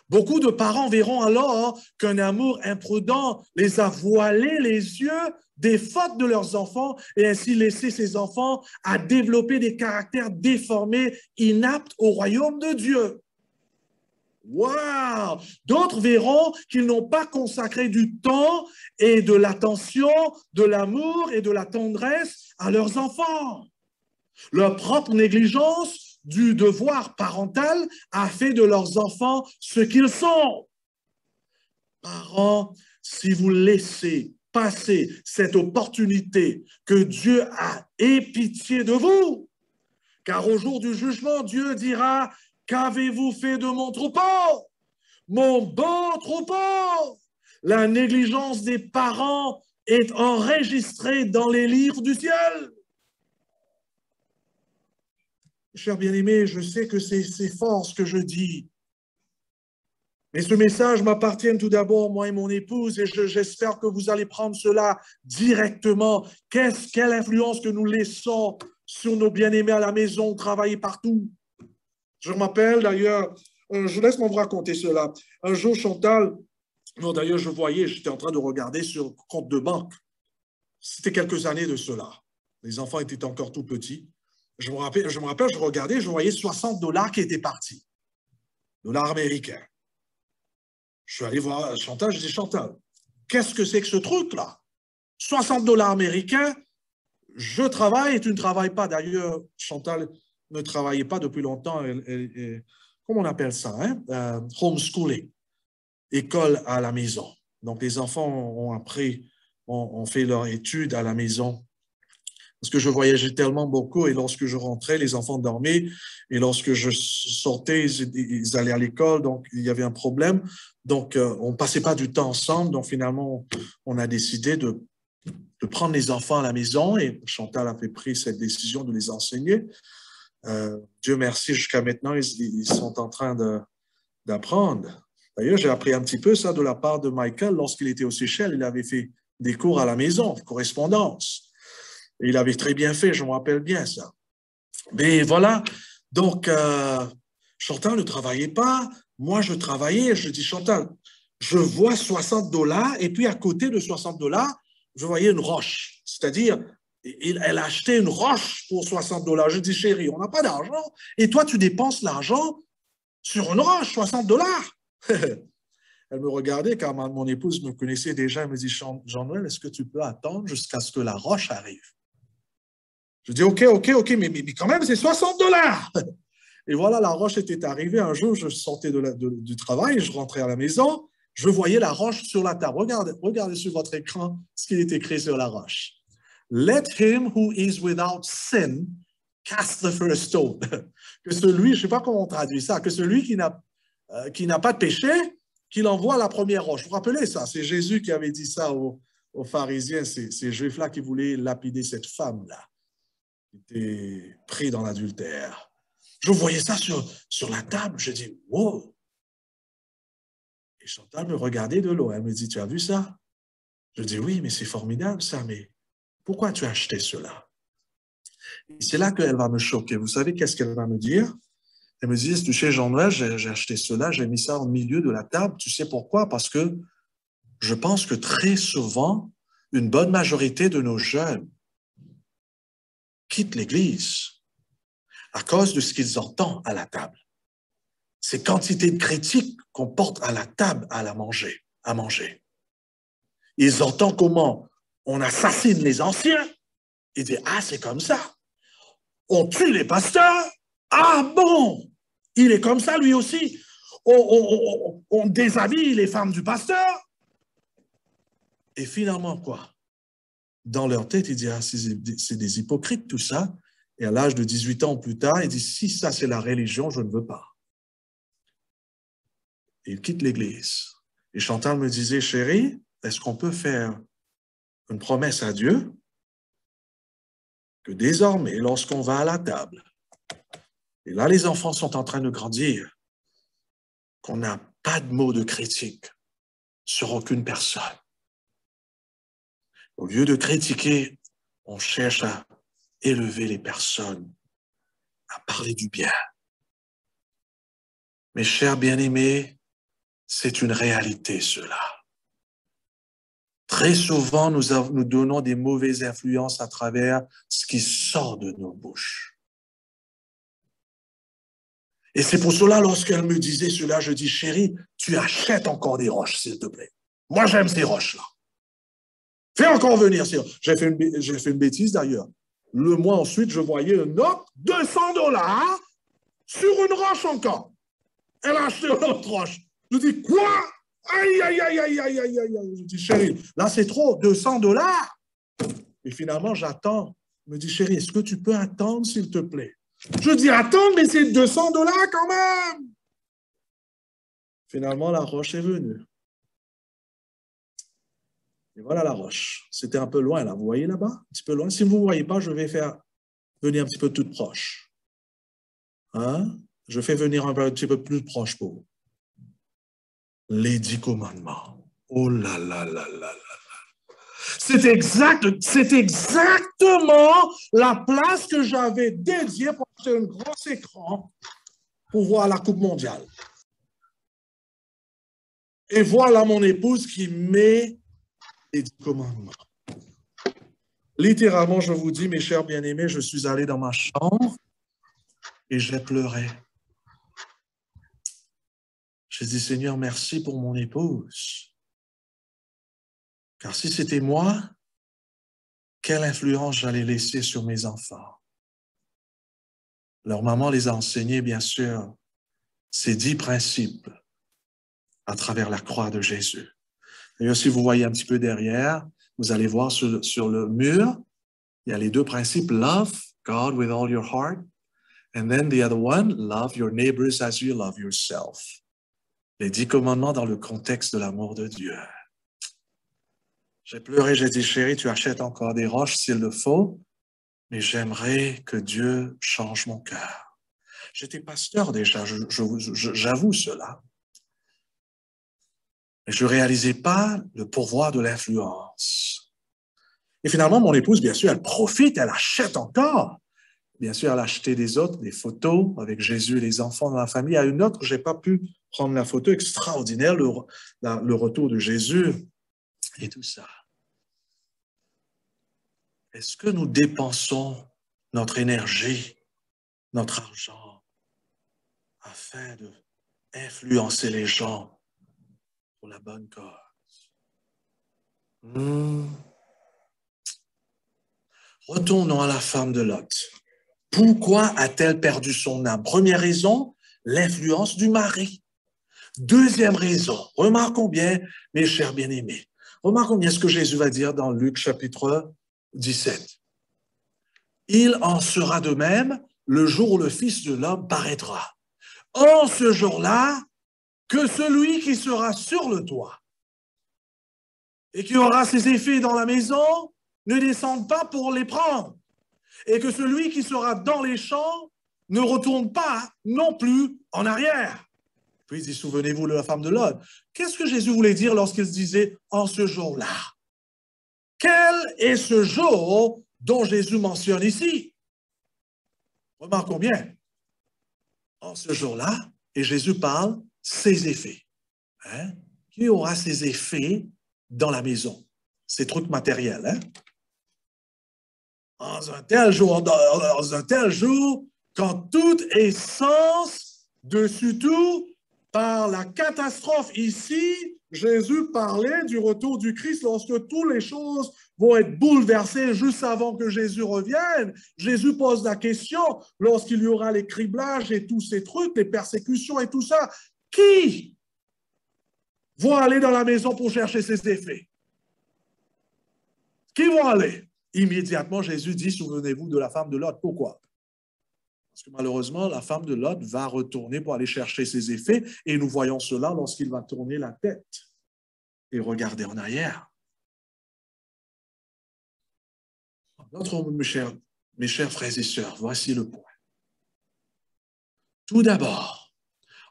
Beaucoup de parents verront alors qu'un amour imprudent les a voilé les yeux des fautes de leurs enfants et ainsi laisser ces enfants à développer des caractères déformés, inaptes au royaume de Dieu. Wow! D'autres verront qu'ils n'ont pas consacré du temps et de l'attention, de l'amour et de la tendresse à leurs enfants. Leur propre négligence du devoir parental a fait de leurs enfants ce qu'ils sont. Parents, si vous laissez passer cette opportunité que Dieu a, aie pitié de vous, car au jour du jugement, Dieu dira: qu'avez-vous fait de mon troupeau? Mon bon troupeau! La négligence des parents est enregistrée dans les livres du ciel. Chers bien-aimés, je sais que c'est fort ce que je dis. Mais ce message m'appartient tout d'abord, moi et mon épouse, et j'espère que vous allez prendre cela directement. Quelle influence que nous laissons sur nos bien-aimés à la maison, travailler partout. Je m'appelle d'ailleurs, je laisse moi vous raconter cela. Un jour, Chantal, non d'ailleurs je voyais, j'étais en train de regarder sur le compte de banque. C'était quelques années de cela. Les enfants étaient encore tout petits. Je me rappelle, je regardais, je voyais $60 qui étaient partis. Dollars américains. Je suis allé voir Chantal, je dis: Chantal, qu'est-ce que c'est que ce truc-là? $60 américains, je travaille et tu ne travailles pas. D'ailleurs, Chantal ne travaillait pas depuis longtemps. Comment on appelle ça, hein? Homeschooling, école à la maison. Donc, les enfants ont appris, ont fait leur étude à la maison. Parce que je voyageais tellement beaucoup et lorsque je rentrais, les enfants dormaient et lorsque je sortais, ils allaient à l'école, donc il y avait un problème. Donc, on ne passait pas du temps ensemble. Donc, finalement, on a décidé de prendre les enfants à la maison et Chantal a pris cette décision de les enseigner. Dieu merci, jusqu'à maintenant, ils sont en train d'apprendre. D'ailleurs, j'ai appris un petit peu ça de la part de Michael. Lorsqu'il était aux Seychelles, il avait fait des cours à la maison, correspondance. Et il avait très bien fait, je me rappelle bien ça. Mais voilà, donc Chantal ne travaillait pas, moi je travaillais, je dis: Chantal, je vois $60 et puis à côté de $60, je voyais une roche. C'est-à-dire, elle a acheté une roche pour $60. Je dis: chérie, on n'a pas d'argent. Et toi, tu dépenses l'argent sur une roche, $60. Elle me regardait car mon épouse me connaissait déjà. Elle me dit: Jean-Noël, est-ce que tu peux attendre jusqu'à ce que la roche arrive? Je dis: OK, mais quand même, c'est $60. Et voilà, la roche était arrivée. Un jour, je sortais du travail, je rentrais à la maison, je voyais la roche sur la table. Regardez sur votre écran ce qui est écrit sur la roche. Let him who is without sin cast the first stone. Que celui, je ne sais pas comment on traduit ça, que celui qui n'a pas de péché, qu'il envoie la première roche. Vous vous rappelez ça? C'est Jésus qui avait dit ça aux pharisiens, ces juifs-là qui voulaient lapider cette femme-là. Était pris dans l'adultère. Je voyais ça sur la table, je dis: wow! Et Chantal me regardait de loin, elle me dit: tu as vu ça? Je dis: oui, mais c'est formidable ça, mais pourquoi tu as acheté cela? Et c'est là qu'elle va me choquer. Vous savez qu'est-ce qu'elle va me dire? Elle me dit: tu sais, Jean-Noël, j'ai acheté cela, j'ai mis ça au milieu de la table. Tu sais pourquoi? Parce que je pense que très souvent, une bonne majorité de nos jeunes quittent l'Église à cause de ce qu'ils entendent à la table. Ces quantités de critiques qu'on porte à la table à la manger. à manger. Ils entendent comment on assassine les anciens. Ils disent, ah, c'est comme ça. On tue les pasteurs. Ah bon, il est comme ça lui aussi. On déshabille les femmes du pasteur. Et finalement, quoi? Dans leur tête, ils disent, ah, c'est des hypocrites tout ça. Et à l'âge de 18 ans plus tard, ils disent, si ça c'est la religion, je ne veux pas. Et ils quittent l'église. Et Chantal me disait, chérie, est-ce qu'on peut faire une promesse à Dieu que désormais, lorsqu'on va à la table, et là les enfants sont en train de grandir, qu'on n'a pas de mots de critique sur aucune personne. Au lieu de critiquer, on cherche à élever les personnes, à parler du bien. Mes chers bien-aimés, c'est une réalité cela. Très souvent, nous donnons des mauvaises influences à travers ce qui sort de nos bouches. Et c'est pour cela, lorsqu'elle me disait cela, je dis, chérie, tu achètes encore des roches, s'il te plaît. Moi, j'aime ces roches-là. Fais encore venir ces roches. J'ai fait une bêtise d'ailleurs. Le mois ensuite, je voyais une note, $200 sur une roche encore. Elle a acheté une autre roche. Je dis, quoi? Aïe, aïe, aïe, aïe, aïe, aïe, aïe. Je dis, chérie, là, c'est trop, $200. Et finalement, j'attends. Je me dis, chérie, est-ce que tu peux attendre, s'il te plaît? Je dis, attends, mais c'est $200 quand même. Finalement, la roche est venue. Et voilà la roche. C'était un peu loin, là. Vous voyez là-bas? Un petit peu loin. Si vous ne voyez pas, je vais faire venir un petit peu toute proche. Hein? Je fais venir un petit peu plus proche pour vous. Les 10 commandements. Oh là là là là là. C'est exactement la place que j'avais dédiée pour acheter un grand écran pour voir la Coupe mondiale. Et voilà mon épouse qui met les 10 commandements. Littéralement, je vous dis, mes chers bien-aimés, je suis allé dans ma chambre et j'ai pleuré. J'ai dit, Seigneur, merci pour mon épouse. Car si c'était moi, quelle influence j'allais laisser sur mes enfants? Leur maman les a enseignés, bien sûr, ces 10 principes à travers la croix de Jésus. D'ailleurs, si vous voyez un petit peu derrière, vous allez voir sur le mur, il y a les 2 principes, love God with all your heart, and then the other one, love your neighbors as you love yourself. Les 10 commandements dans le contexte de l'amour de Dieu. J'ai pleuré, j'ai dit, chérie, tu achètes encore des roches s'il le faut, mais j'aimerais que Dieu change mon cœur. J'étais pasteur déjà, j'avoue cela. Mais je ne réalisais pas le pourvoi de l'influence. Et finalement, mon épouse, bien sûr, elle profite, elle achète encore. Bien sûr, elle a acheté des autres, des photos avec Jésus et les enfants dans la famille. À une autre, je n'ai pas pu prendre la photo extraordinaire, le retour de Jésus et tout ça. Est-ce que nous dépensons notre énergie, notre argent, afin d'influencer les gens pour la bonne cause? Retournons à la femme de Lot. Pourquoi a-t-elle perdu son âme? Première raison, l'influence du mari. Deuxième raison, remarquons bien, mes chers bien-aimés, remarquons bien ce que Jésus va dire dans Luc chapitre 17. Il en sera de même le jour où le Fils de l'homme paraîtra. En ce jour-là, que celui qui sera sur le toit et qui aura ses effets dans la maison ne descende pas pour les prendre, et que celui qui sera dans les champs ne retourne pas non plus en arrière. Puis il dit, souvenez-vous de la femme de Lot. Qu'est-ce que Jésus voulait dire lorsqu'il disait « en ce jour-là » ? Quel est ce jour dont Jésus mentionne ici? Remarquons bien, en ce jour-là, et Jésus parle ses effets. Hein? Qui aura ses effets dans la maison? Ces trucs matériels. Hein? Dans un tel jour, quand toute essence, dessus tout, par la catastrophe. Ici, Jésus parlait du retour du Christ lorsque toutes les choses vont être bouleversées juste avant que Jésus revienne. Jésus pose la question, lorsqu'il y aura les criblages et tous ces trucs, les persécutions et tout ça, qui vont aller dans la maison pour chercher ces effets? Qui vont aller? Immédiatement, Jésus dit, souvenez-vous de la femme de Lot. Pourquoi? Parce que malheureusement, la femme de Lot va retourner pour aller chercher ses effets, et nous voyons cela lorsqu'il va tourner la tête et regarder en arrière. Mes chers frères et sœurs, voici le point. Tout d'abord,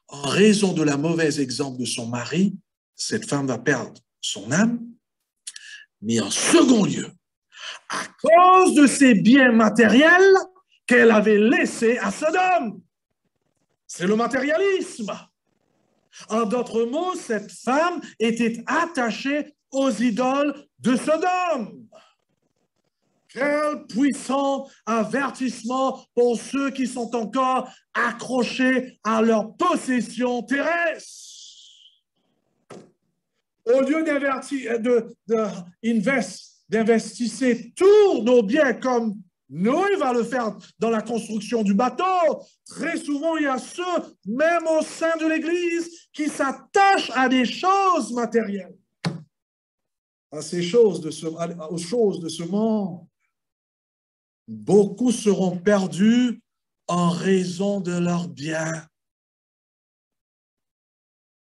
en raison de la mauvaise exemple de son mari, cette femme va perdre son âme, mais en second lieu, à cause de ses biens matériels qu'elle avait laissés à Sodome. C'est le matérialisme. En d'autres mots, cette femme était attachée aux idoles de Sodome. Quel puissant avertissement pour ceux qui sont encore accrochés à leur possession terrestre. Au lieu d'investir tous nos biens comme Noé va le faire dans la construction du bateau, très souvent il y a ceux, même au sein de l'Église, qui s'attachent à des choses matérielles, aux choses de ce monde. Beaucoup seront perdus en raison de leurs biens.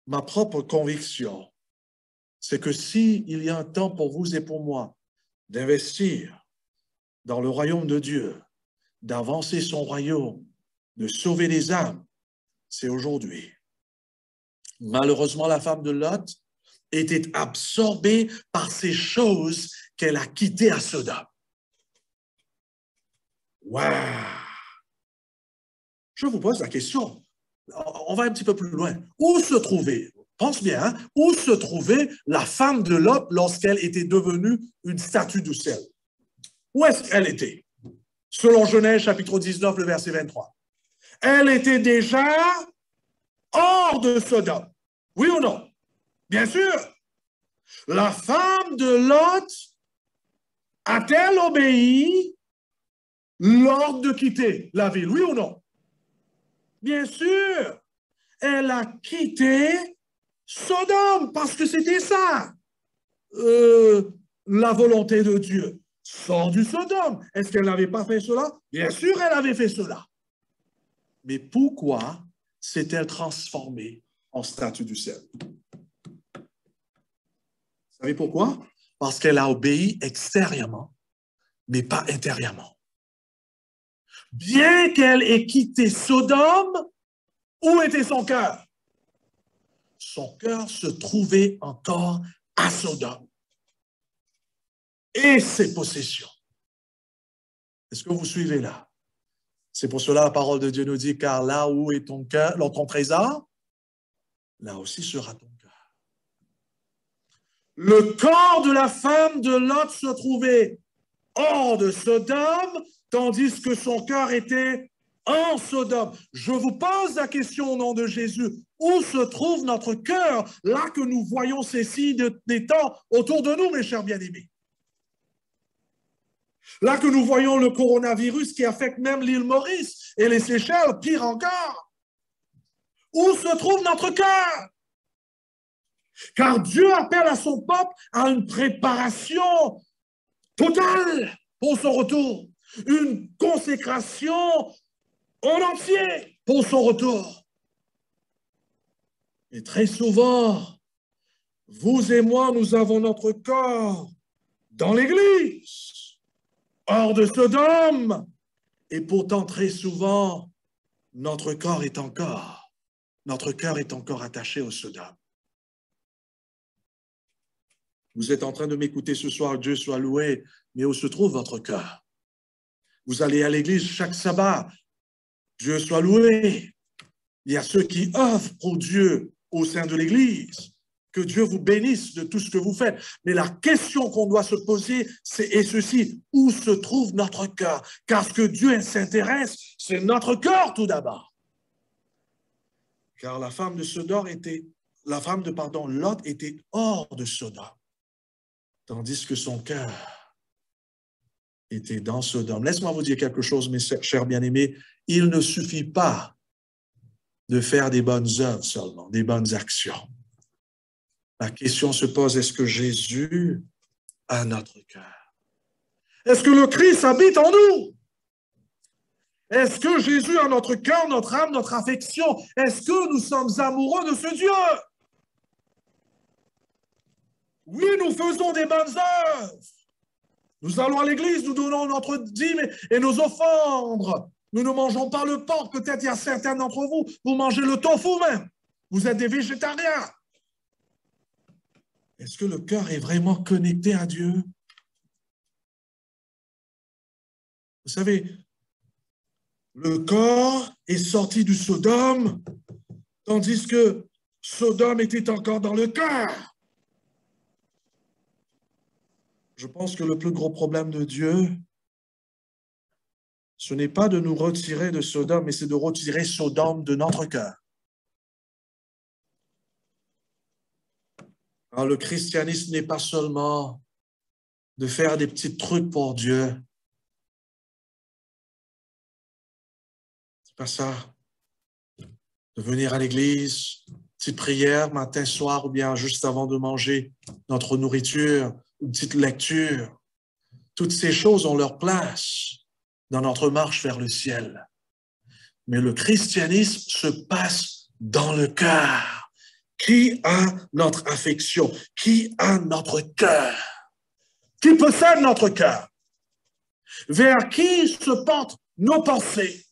Ma propre conviction, c'est que s'il y a un temps pour vous et pour moi d'investir dans le royaume de Dieu, d'avancer son royaume, de sauver les âmes, c'est aujourd'hui. Malheureusement, la femme de Lot était absorbée par ces choses qu'elle a quittées à Sodome. Waouh! Je vous pose la question. On va un petit peu plus loin. Où se trouvait, pense bien, hein, où se trouvait la femme de Lot lorsqu'elle était devenue une statue de sel? Où est-ce qu'elle était? Selon Genèse, chapitre 19, le verset 23. Elle était déjà hors de Sodome. Oui ou non? Bien sûr. La femme de Lot a-t-elle obéi l'ordre de quitter la ville? Oui ou non? Bien sûr. Elle a quitté Sodome parce que c'était ça. La volonté de Dieu. Sort du Sodome. Est-ce qu'elle n'avait pas fait cela? Bien sûr, elle avait fait cela. Mais pourquoi s'est-elle transformée en statue du sel? Vous savez pourquoi? Parce qu'elle a obéi extérieurement, mais pas intérieurement. Bien qu'elle ait quitté Sodome, où était son cœur? Son cœur se trouvait encore à Sodome. Et ses possessions. Est-ce que vous suivez là? C'est pour cela la parole de Dieu nous dit, car là où est ton cœur, ton trésor, là aussi sera ton cœur. Le corps de la femme de Lot se trouvait hors de Sodome, tandis que son cœur était en Sodome. Je vous pose la question au nom de Jésus. Où se trouve notre cœur, là que nous voyons ces signes des temps autour de nous, mes chers bien-aimés? Là que nous voyons le coronavirus qui affecte même l'île Maurice et les Seychelles, pire encore. Où se trouve notre cœur? Car Dieu appelle à son peuple à une préparation totale pour son retour. Une consécration en entier pour son retour. Et très souvent, vous et moi, nous avons notre corps dans l'Église, hors de Sodome. Et pourtant, très souvent, notre cœur est encore attaché au Sodome. Vous êtes en train de m'écouter ce soir, Dieu soit loué, mais où se trouve votre cœur? Vous allez à l'église chaque sabbat, Dieu soit loué. Il y a ceux qui œuvrent pour Dieu au sein de l'église. Que Dieu vous bénisse de tout ce que vous faites. Mais la question qu'on doit se poser, est ceci: où se trouve notre cœur? Car ce que Dieu s'intéresse, c'est notre cœur tout d'abord. car la femme de Sodome était, Lot était hors de Sodome, tandis que son cœur était dans Sodome. Laisse-moi vous dire quelque chose, mes chers bien-aimés. Il ne suffit pas de faire des bonnes œuvres seulement, des bonnes actions. La question se pose, est-ce que Jésus a notre cœur? Est-ce que le Christ habite en nous? Est-ce que Jésus a notre cœur, notre âme, notre affection? Est-ce que nous sommes amoureux de ce Dieu? Oui, nous faisons des bonnes œuvres. Nous allons à l'église, nous donnons notre dîme et nos offrandes. Nous ne mangeons pas le porc. Peut-être il y a certains d'entre vous, vous mangez le tofu même. Vous êtes des végétariens. Est-ce que le cœur est vraiment connecté à Dieu? Vous savez, le corps est sorti du Sodome, tandis que Sodome était encore dans le cœur. Je pense que le plus gros problème de Dieu, ce n'est pas de nous retirer de Sodome, mais c'est de retirer Sodome de notre cœur. Alors, le christianisme n'est pas seulement de faire des petits trucs pour Dieu. C'est pas ça. De venir à l'église, petite prière matin, soir, ou bien juste avant de manger notre nourriture, une petite lecture. Toutes ces choses ont leur place dans notre marche vers le ciel. Mais le christianisme se passe dans le cœur. Qui a notre affection? Qui a notre cœur? Qui possède notre cœur? Vers qui se portent nos pensées?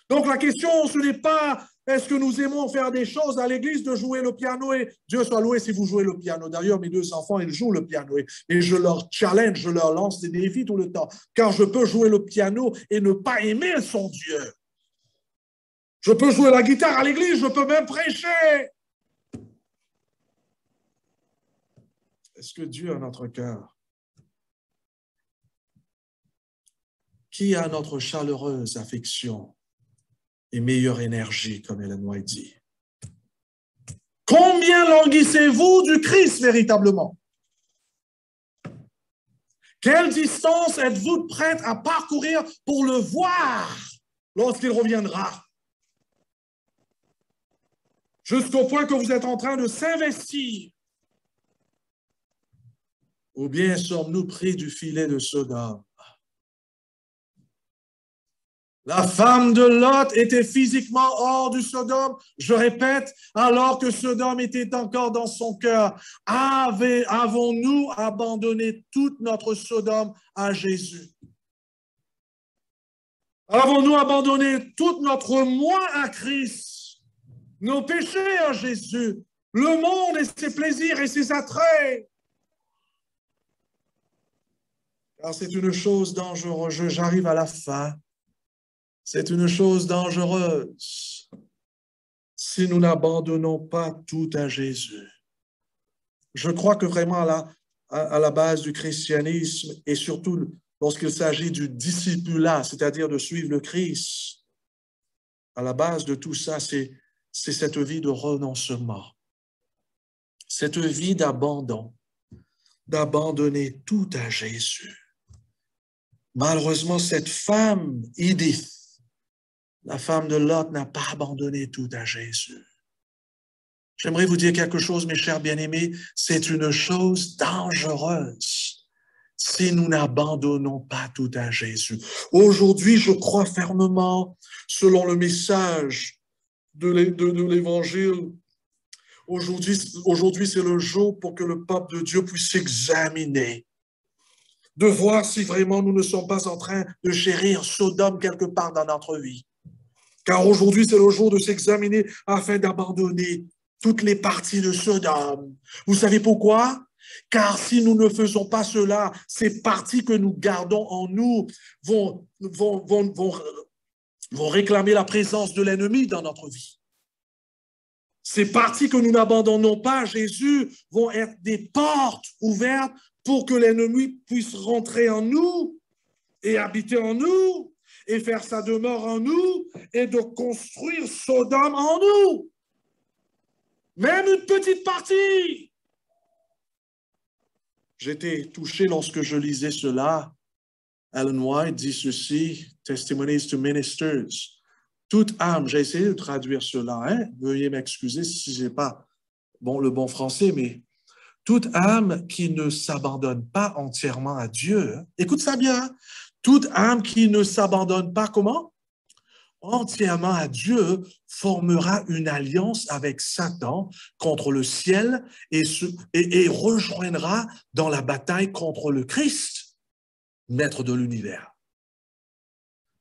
Donc la question, ce n'est pas est-ce que nous aimons faire des choses à l'église, de jouer le piano, et Dieu soit loué si vous jouez le piano. D'ailleurs, mes deux enfants, ils jouent le piano et je leur challenge, je leur lance des défis tout le temps, car je peux jouer le piano et ne pas aimer son Dieu. Je peux jouer la guitare à l'église, je peux même prêcher. Est-ce que Dieu a notre cœur? Qui a notre chaleureuse affection et meilleure énergie, comme Ellen White dit? Combien languissez-vous du Christ véritablement? Quelle distance êtes-vous prête à parcourir pour le voir lorsqu'il reviendra? Jusqu'au point que vous êtes en train de s'investir. Ou bien sommes-nous pris du filet de Sodome? La femme de Lot était physiquement hors du Sodome, je répète, alors que Sodome était encore dans son cœur. Avons-nous abandonné toute notre Sodome à Jésus? Avons-nous abandonné toute notre moi à Christ? Nos péchés à Jésus? Le monde et ses plaisirs et ses attraits? Car c'est une chose dangereuse. J'arrive à la fin. C'est une chose dangereuse si nous n'abandonnons pas tout à Jésus. Je crois que vraiment à la base du christianisme, et surtout lorsqu'il s'agit du discipulat, c'est-à-dire de suivre le Christ, à la base de tout ça, c'est cette vie de renoncement, cette vie d'abandon, d'abandonner tout à Jésus. Malheureusement, cette femme, Édith, la femme de Lot, n'a pas abandonné tout à Jésus. J'aimerais vous dire quelque chose, mes chers bien-aimés, c'est une chose dangereuse si nous n'abandonnons pas tout à Jésus. Aujourd'hui, je crois fermement, selon le message de l'Évangile, aujourd'hui, c'est le jour pour que le peuple de Dieu puisse s'examiner, de voir si vraiment nous ne sommes pas en train de chérir Sodome quelque part dans notre vie. Car aujourd'hui, c'est le jour de s'examiner afin d'abandonner toutes les parties de Sodome. Vous savez pourquoi? Car si nous ne faisons pas cela, ces parties que nous gardons en nous vont réclamer la présence de l'ennemi dans notre vie. Ces parties que nous n'abandonnons pas à Jésus vont être des portes ouvertes pour que l'ennemi puisse rentrer en nous et habiter en nous et faire sa demeure en nous et de construire Sodome en nous. Même une petite partie. J'étais touché lorsque je lisais cela. Ellen White dit ceci, Testimonies to Ministers. Toute âme, j'ai essayé de traduire cela, hein? Veuillez m'excuser si je n'ai pas le bon français, mais toute âme qui ne s'abandonne pas entièrement à Dieu, écoute ça bien, toute âme qui ne s'abandonne pas comment? Entièrement à Dieu, formera une alliance avec Satan contre le ciel et rejoindra dans la bataille contre le Christ, maître de l'univers.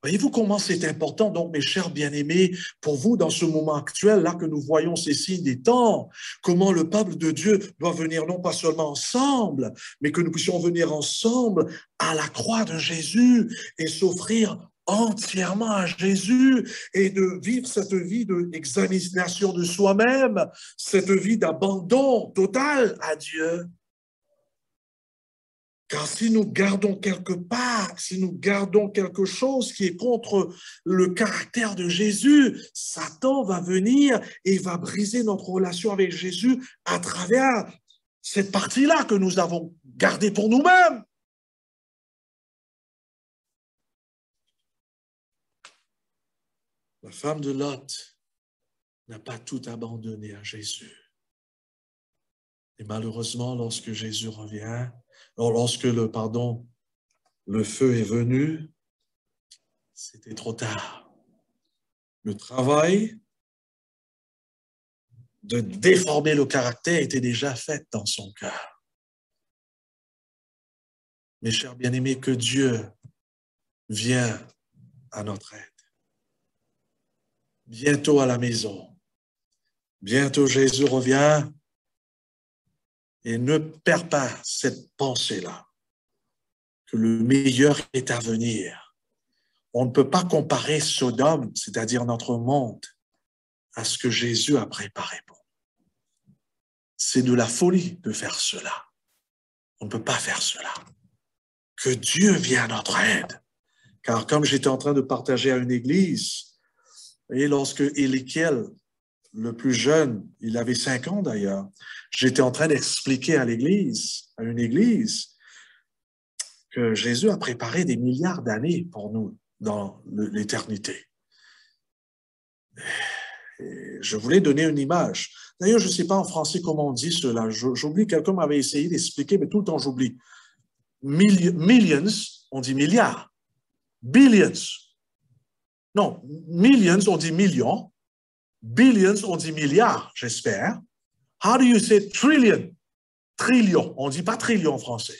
Voyez-vous comment c'est important, donc, mes chers bien-aimés, pour vous, dans ce moment actuel, là que nous voyons ces signes des temps, comment le peuple de Dieu doit venir non pas seulement ensemble, mais que nous puissions venir ensemble à la croix de Jésus et s'offrir entièrement à Jésus et de vivre cette vie d'examination de soi-même, cette vie d'abandon total à Dieu. Car si nous gardons quelque part, si nous gardons quelque chose qui est contre le caractère de Jésus, Satan va venir et va briser notre relation avec Jésus à travers cette partie-là que nous avons gardée pour nous-mêmes. La femme de Lot n'a pas tout abandonné à Jésus. Et malheureusement, lorsque Jésus revient, lorsque le feu est venu, c'était trop tard. Le travail de déformer le caractère était déjà fait dans son cœur. Mes chers bien-aimés, que Dieu vienne à notre aide. Bientôt à la maison. Bientôt Jésus revient et ne perds pas cette pensée-là, que le meilleur est à venir. On ne peut pas comparer Sodome, c'est-à-dire notre monde, à ce que Jésus a préparé pour nous. C'est de la folie de faire cela. On ne peut pas faire cela. Que Dieu vienne à notre aide. Car comme j'étais en train de partager à une église, et lorsque Éliquiel, le plus jeune, il avait 5 ans d'ailleurs, j'étais en train d'expliquer à l'église, à une église, que Jésus a préparé des milliards d'années pour nous dans l'éternité. Et je voulais donner une image. D'ailleurs, je ne sais pas en français comment on dit cela. J'oublie, quelqu'un m'avait essayé d'expliquer, mais tout le temps j'oublie. Millions, on dit milliards. Billions. Non, millions, on dit millions. Billions, on dit milliards, j'espère. How do you say trillion? Trillion. On ne dit pas trillion en français.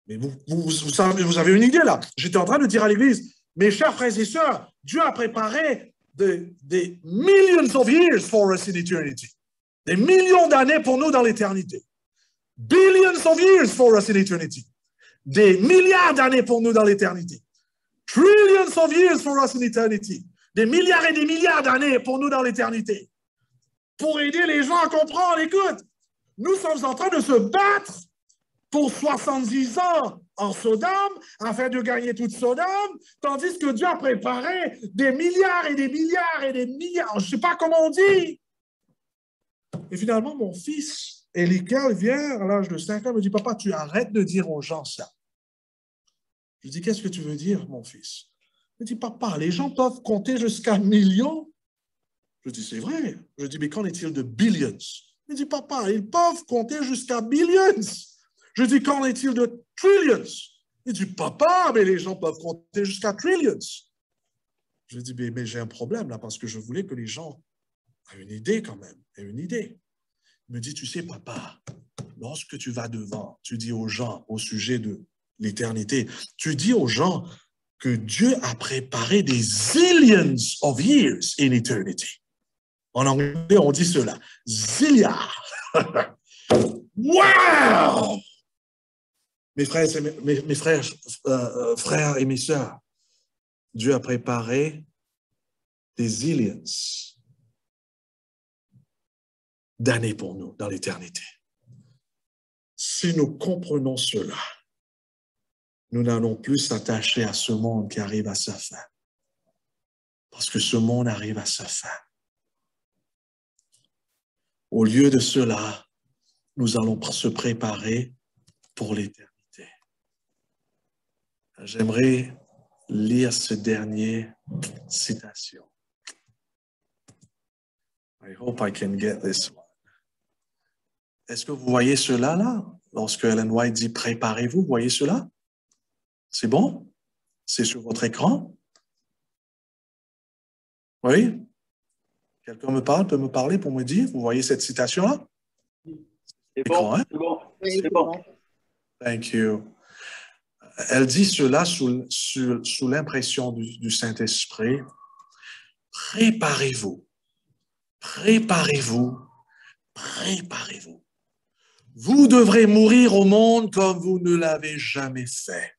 Mais vous avez une idée là. J'étais en train de dire à l'église, mes chers frères et sœurs, Dieu a préparé des millions of years for us in eternity. Des millions d'années pour nous dans l'éternité. Billions of years for us in eternity. Des milliards d'années pour nous dans l'éternité. Trillions of years for us in eternity. Des milliards et des milliards d'années pour nous dans l'éternité. Pour aider les gens à comprendre, écoute, nous sommes en train de se battre pour 70 ans en Sodome, afin de gagner toute Sodome, tandis que Dieu a préparé des milliards et des milliards et des milliards, je ne sais pas comment on dit. Et finalement, mon fils, Éliquiel, vient à l'âge de 5 ans, me dit, papa, tu arrêtes de dire aux gens ça. Je dis, qu'est-ce que tu veux dire, mon fils? Il me dit, papa, les gens peuvent compter jusqu'à millions. Je dis, c'est vrai. Je dis, mais qu'en est-il de billions? Il me dit, papa, ils peuvent compter jusqu'à billions. Je dis, qu'en est-il de trillions? Il dit, papa, mais les gens peuvent compter jusqu'à trillions. Je dis, mais j'ai un problème là, parce que je voulais que les gens aient une idée quand même, aient une idée. Il me dit, tu sais, papa, lorsque tu vas devant, tu dis aux gens au sujet de l'éternité, tu dis aux gens que Dieu a préparé des zillions of years in eternity. En anglais, on dit cela, zilliards. Wow! Mes frères et mes sœurs, Dieu a préparé des zillions d'années pour nous dans l'éternité. Si nous comprenons cela, nous n'allons plus s'attacher à ce monde qui arrive à sa fin. Parce que ce monde arrive à sa fin. Au lieu de cela, nous allons se préparer pour l'éternité. J'aimerais lire ce dernier citation. I hope I can get this one. Est-ce que vous voyez cela là? Lorsque Ellen White dit préparez-vous, vous voyez cela? C'est bon? C'est sur votre écran? Oui? Quelqu'un peut me parler pour me dire, vous voyez cette citation-là? C'est bon, hein? c'est bon, Oui, c'est bon. Thank you. Elle dit cela sous l'impression du Saint-Esprit. Préparez-vous, préparez-vous, préparez-vous. Vous devrez mourir au monde comme vous ne l'avez jamais fait.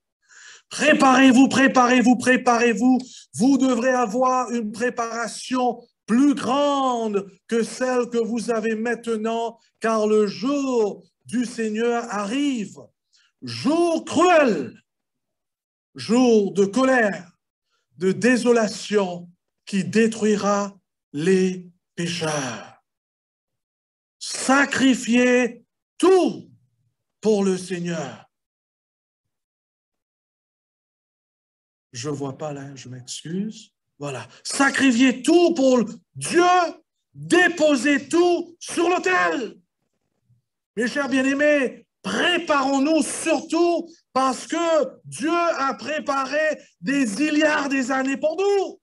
Préparez-vous, préparez-vous, préparez-vous. Vous devrez avoir une préparation plus grande que celle que vous avez maintenant, car le jour du Seigneur arrive. Jour cruel, jour de colère, de désolation qui détruira les pécheurs. Sacrifiez tout pour le Seigneur. Je ne vois pas là, je m'excuse. Voilà. Sacrifiez tout pour Dieu, déposez tout sur l'autel. Mes chers bien-aimés, préparons-nous surtout parce que Dieu a préparé des milliards des années pour nous.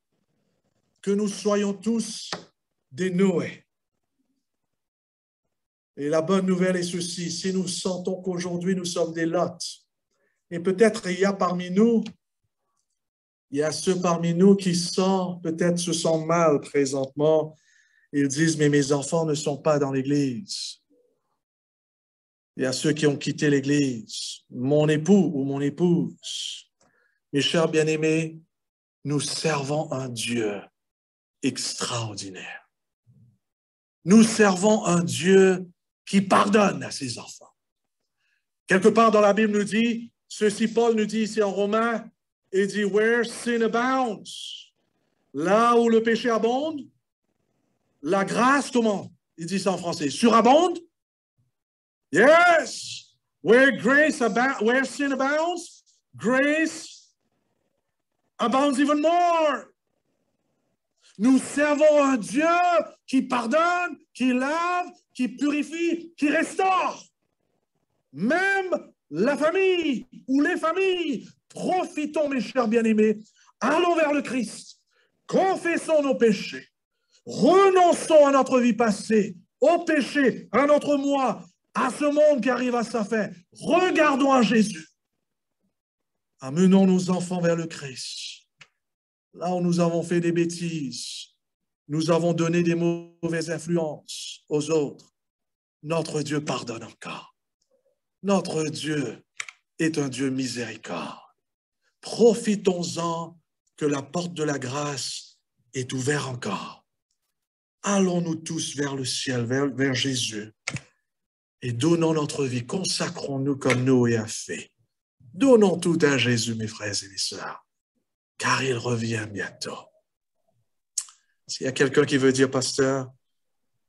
Que nous soyons tous des Noé. Et la bonne nouvelle est ceci, si nous sentons qu'aujourd'hui nous sommes des Lot, et peut-être il y a parmi nous, il y a ceux parmi nous qui peut-être se sentent mal présentement, ils disent, mais mes enfants ne sont pas dans l'Église. Il y a ceux qui ont quitté l'Église, mon époux ou mon épouse. Mes chers bien-aimés, nous servons un Dieu extraordinaire. Nous servons un Dieu qui pardonne à ses enfants. Quelque part dans la Bible nous dit, ceci Paul nous dit ici en Romains, il dit, where sin abounds, là où le péché abonde, la grâce, comment? Il dit ça en français, surabonde? Yes! Where sin abounds, grace abounds even more. Nous servons un Dieu qui pardonne, qui lave, qui purifie, qui restaure. Même la famille ou les familles, profitons, mes chers bien-aimés, allons vers le Christ, confessons nos péchés, renonçons à notre vie passée, au péché, à notre moi, à ce monde qui arrive à sa fin. Regardons à Jésus. Amenons nos enfants vers le Christ. Là où nous avons fait des bêtises, nous avons donné des mauvaises influences aux autres. Notre Dieu pardonne encore. Notre Dieu est un Dieu miséricorde. Profitons-en que la porte de la grâce est ouverte encore. Allons-nous tous vers le ciel, vers Jésus, et donnons notre vie, consacrons-nous comme Noé a fait. Donnons tout à Jésus, mes frères et mes sœurs, car il revient bientôt. S'il y a quelqu'un qui veut dire, pasteur,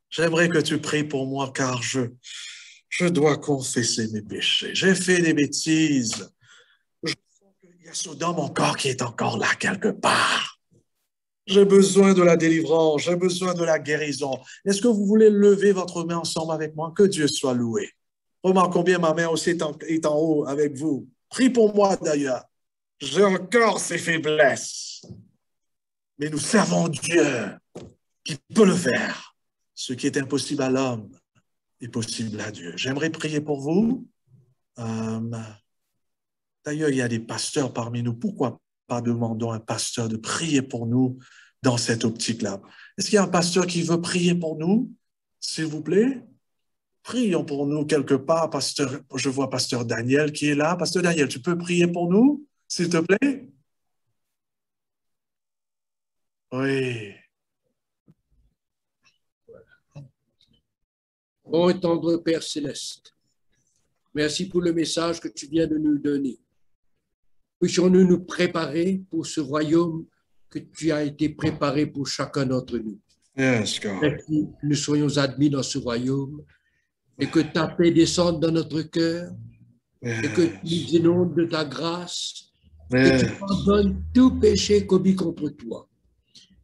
j'aimerais que tu pries pour moi, car je dois confesser mes péchés. J'ai fait des bêtises. Je sens qu'il y a ce dans mon corps qui est encore là quelque part. J'ai besoin de la délivrance, j'ai besoin de la guérison. Est-ce que vous voulez lever votre main ensemble avec moi? Que Dieu soit loué. Remarque combien ma main aussi est en haut avec vous. Prie pour moi d'ailleurs. J'ai encore ces faiblesses. Mais nous servons Dieu qui peut le faire. Ce qui est impossible à l'homme est possible à Dieu. J'aimerais prier pour vous. D'ailleurs, il y a des pasteurs parmi nous. Pourquoi pas demandons à un pasteur de prier pour nous dans cette optique-là? Est-ce qu'il y a un pasteur qui veut prier pour nous? S'il vous plaît, prions pour nous quelque part. Pasteur, je vois pasteur Daniel qui est là. Pasteur Daniel, tu peux prier pour nous, s'il te plaît? Oui. Ô tendre Père céleste, merci pour le message que tu viens de nous donner. puissions-nous nous préparer pour ce royaume que tu as été préparé pour chacun d'entre nous. Yes, God. Et que nous soyons admis dans ce royaume et que ta paix descende dans notre cœur et que tu Yes. nous inondes de ta grâce, que Yes. tu pardonnes tout péché commis contre toi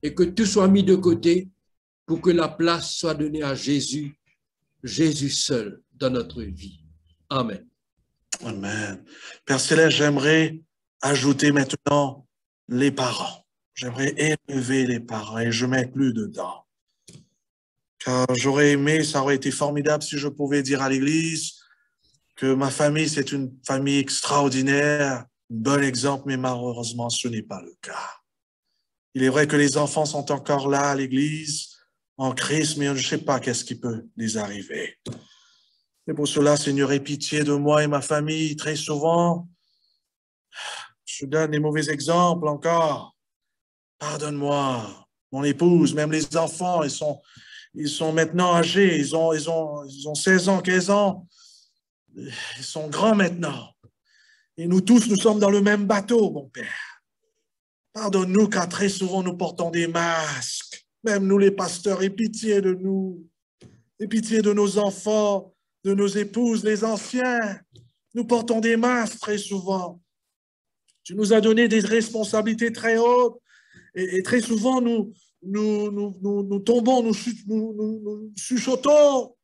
et que tout soit mis de côté pour que la place soit donnée à Jésus, Jésus seul dans notre vie. Amen. Amen. Père Céleste, j'aimerais ajouter maintenant les parents. J'aimerais élever les parents et je m'inclus dedans. Car j'aurais aimé, ça aurait été formidable si je pouvais dire à l'Église que ma famille, c'est une famille extraordinaire, un bon exemple, mais malheureusement, ce n'est pas le cas. Il est vrai que les enfants sont encore là à l'Église, en Christ, mais je ne sais pas qu'est-ce qui peut les arriver. Et pour cela, Seigneur, aie pitié de moi et ma famille. Très souvent, je donne des mauvais exemples encore. Pardonne-moi. Mon épouse, même les enfants, ils sont maintenant âgés. Ils ont 16 ans, 15 ans. Ils sont grands maintenant. Et nous tous, nous sommes dans le même bateau, mon Père. Pardonne-nous car très souvent nous portons des masques. Même nous, les pasteurs, aie pitié de nous. Aie pitié de nos enfants, de nos épouses, les anciens. Nous portons des masques très souvent. Tu nous as donné des responsabilités très hautes et très souvent nous tombons, nous chuchotons.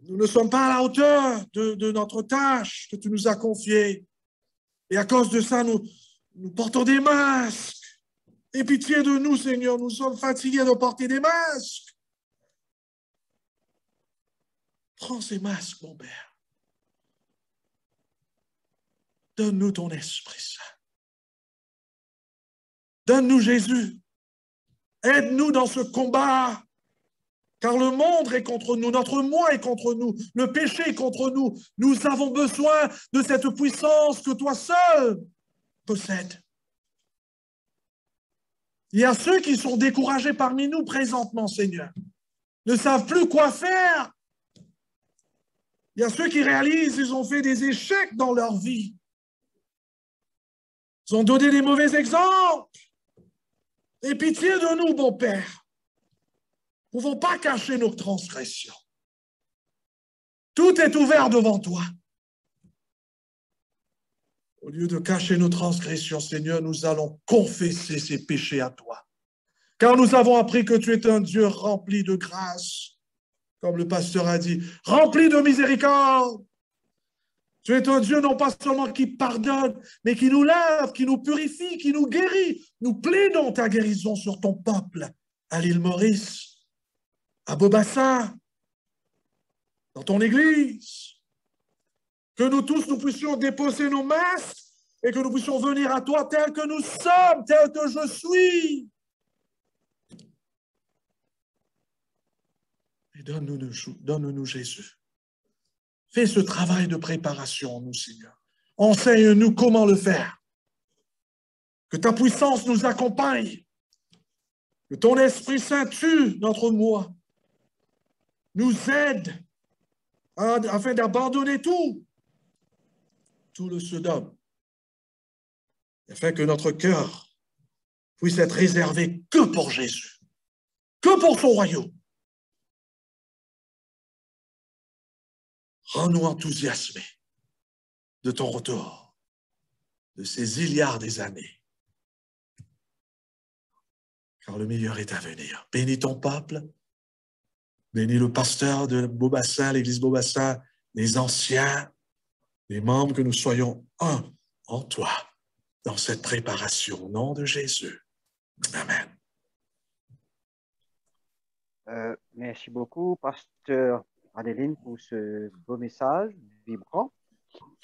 Nous ne sommes pas à la hauteur de notre tâche que tu nous as confiée. Et à cause de ça, nous portons des masques. Aie pitié de nous, Seigneur, nous sommes fatigués de porter des masques. Prends ces masques, mon Père. Donne-nous ton Esprit Saint. Donne-nous Jésus. Aide-nous dans ce combat. Car le monde est contre nous, notre moi est contre nous, le péché est contre nous. Nous avons besoin de cette puissance que toi seul possèdes. Il y a ceux qui sont découragés parmi nous présentement, Seigneur, ne savent plus quoi faire. Il y a ceux qui réalisent qu'ils ont fait des échecs dans leur vie. Ils ont donné des mauvais exemples. Aie pitié de nous, bon Père. Nous ne pouvons pas cacher nos transgressions. Tout est ouvert devant toi. Au lieu de cacher nos transgressions, Seigneur, nous allons confesser ces péchés à toi. Car nous avons appris que tu es un Dieu rempli de grâce, comme le pasteur a dit, rempli de miséricorde. Tu es un Dieu non pas seulement qui pardonne, mais qui nous lave, qui nous purifie, qui nous guérit. Nous plaidons ta guérison sur ton peuple, à l'île Maurice, à Bobassa, dans ton Église. Que nous tous, nous puissions déposer nos masques et que nous puissions venir à toi tel que nous sommes, tel que je suis. Et donne-nous Jésus. Fais ce travail de préparation en nous, Seigneur. Enseigne-nous comment le faire. Que ta puissance nous accompagne. Que ton Esprit Saint tue notre moi. Nous aide afin d'abandonner tout le Sodome. Afin que notre cœur puisse être réservé que pour Jésus. Que pour son royaume. Rends-nous enthousiasmés de ton retour, de ces milliards des années. Car le meilleur est à venir. Bénis ton peuple, bénis le pasteur de Bobassa, l'église Bobassa, les anciens, les membres, que nous soyons un en toi dans cette préparation. Au nom de Jésus. Amen. Merci beaucoup, pasteur Adeline, pour ce beau message vibrant.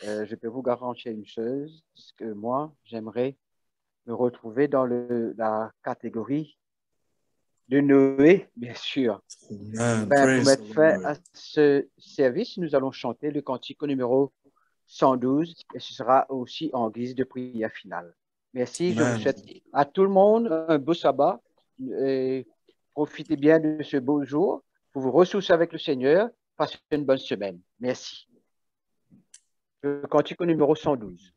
Je peux vous garantir une chose, que moi, j'aimerais me retrouver dans la catégorie de Noé, bien sûr. Pour mettre fin à ce service, nous allons chanter le cantique numéro 112 et ce sera aussi en guise de prière finale. Merci, je vous souhaite à tout le monde un beau sabbat. Et profitez bien de ce beau jour pour vous ressourcer avec le Seigneur. Passez une bonne semaine. Merci. Le cantique numéro 112.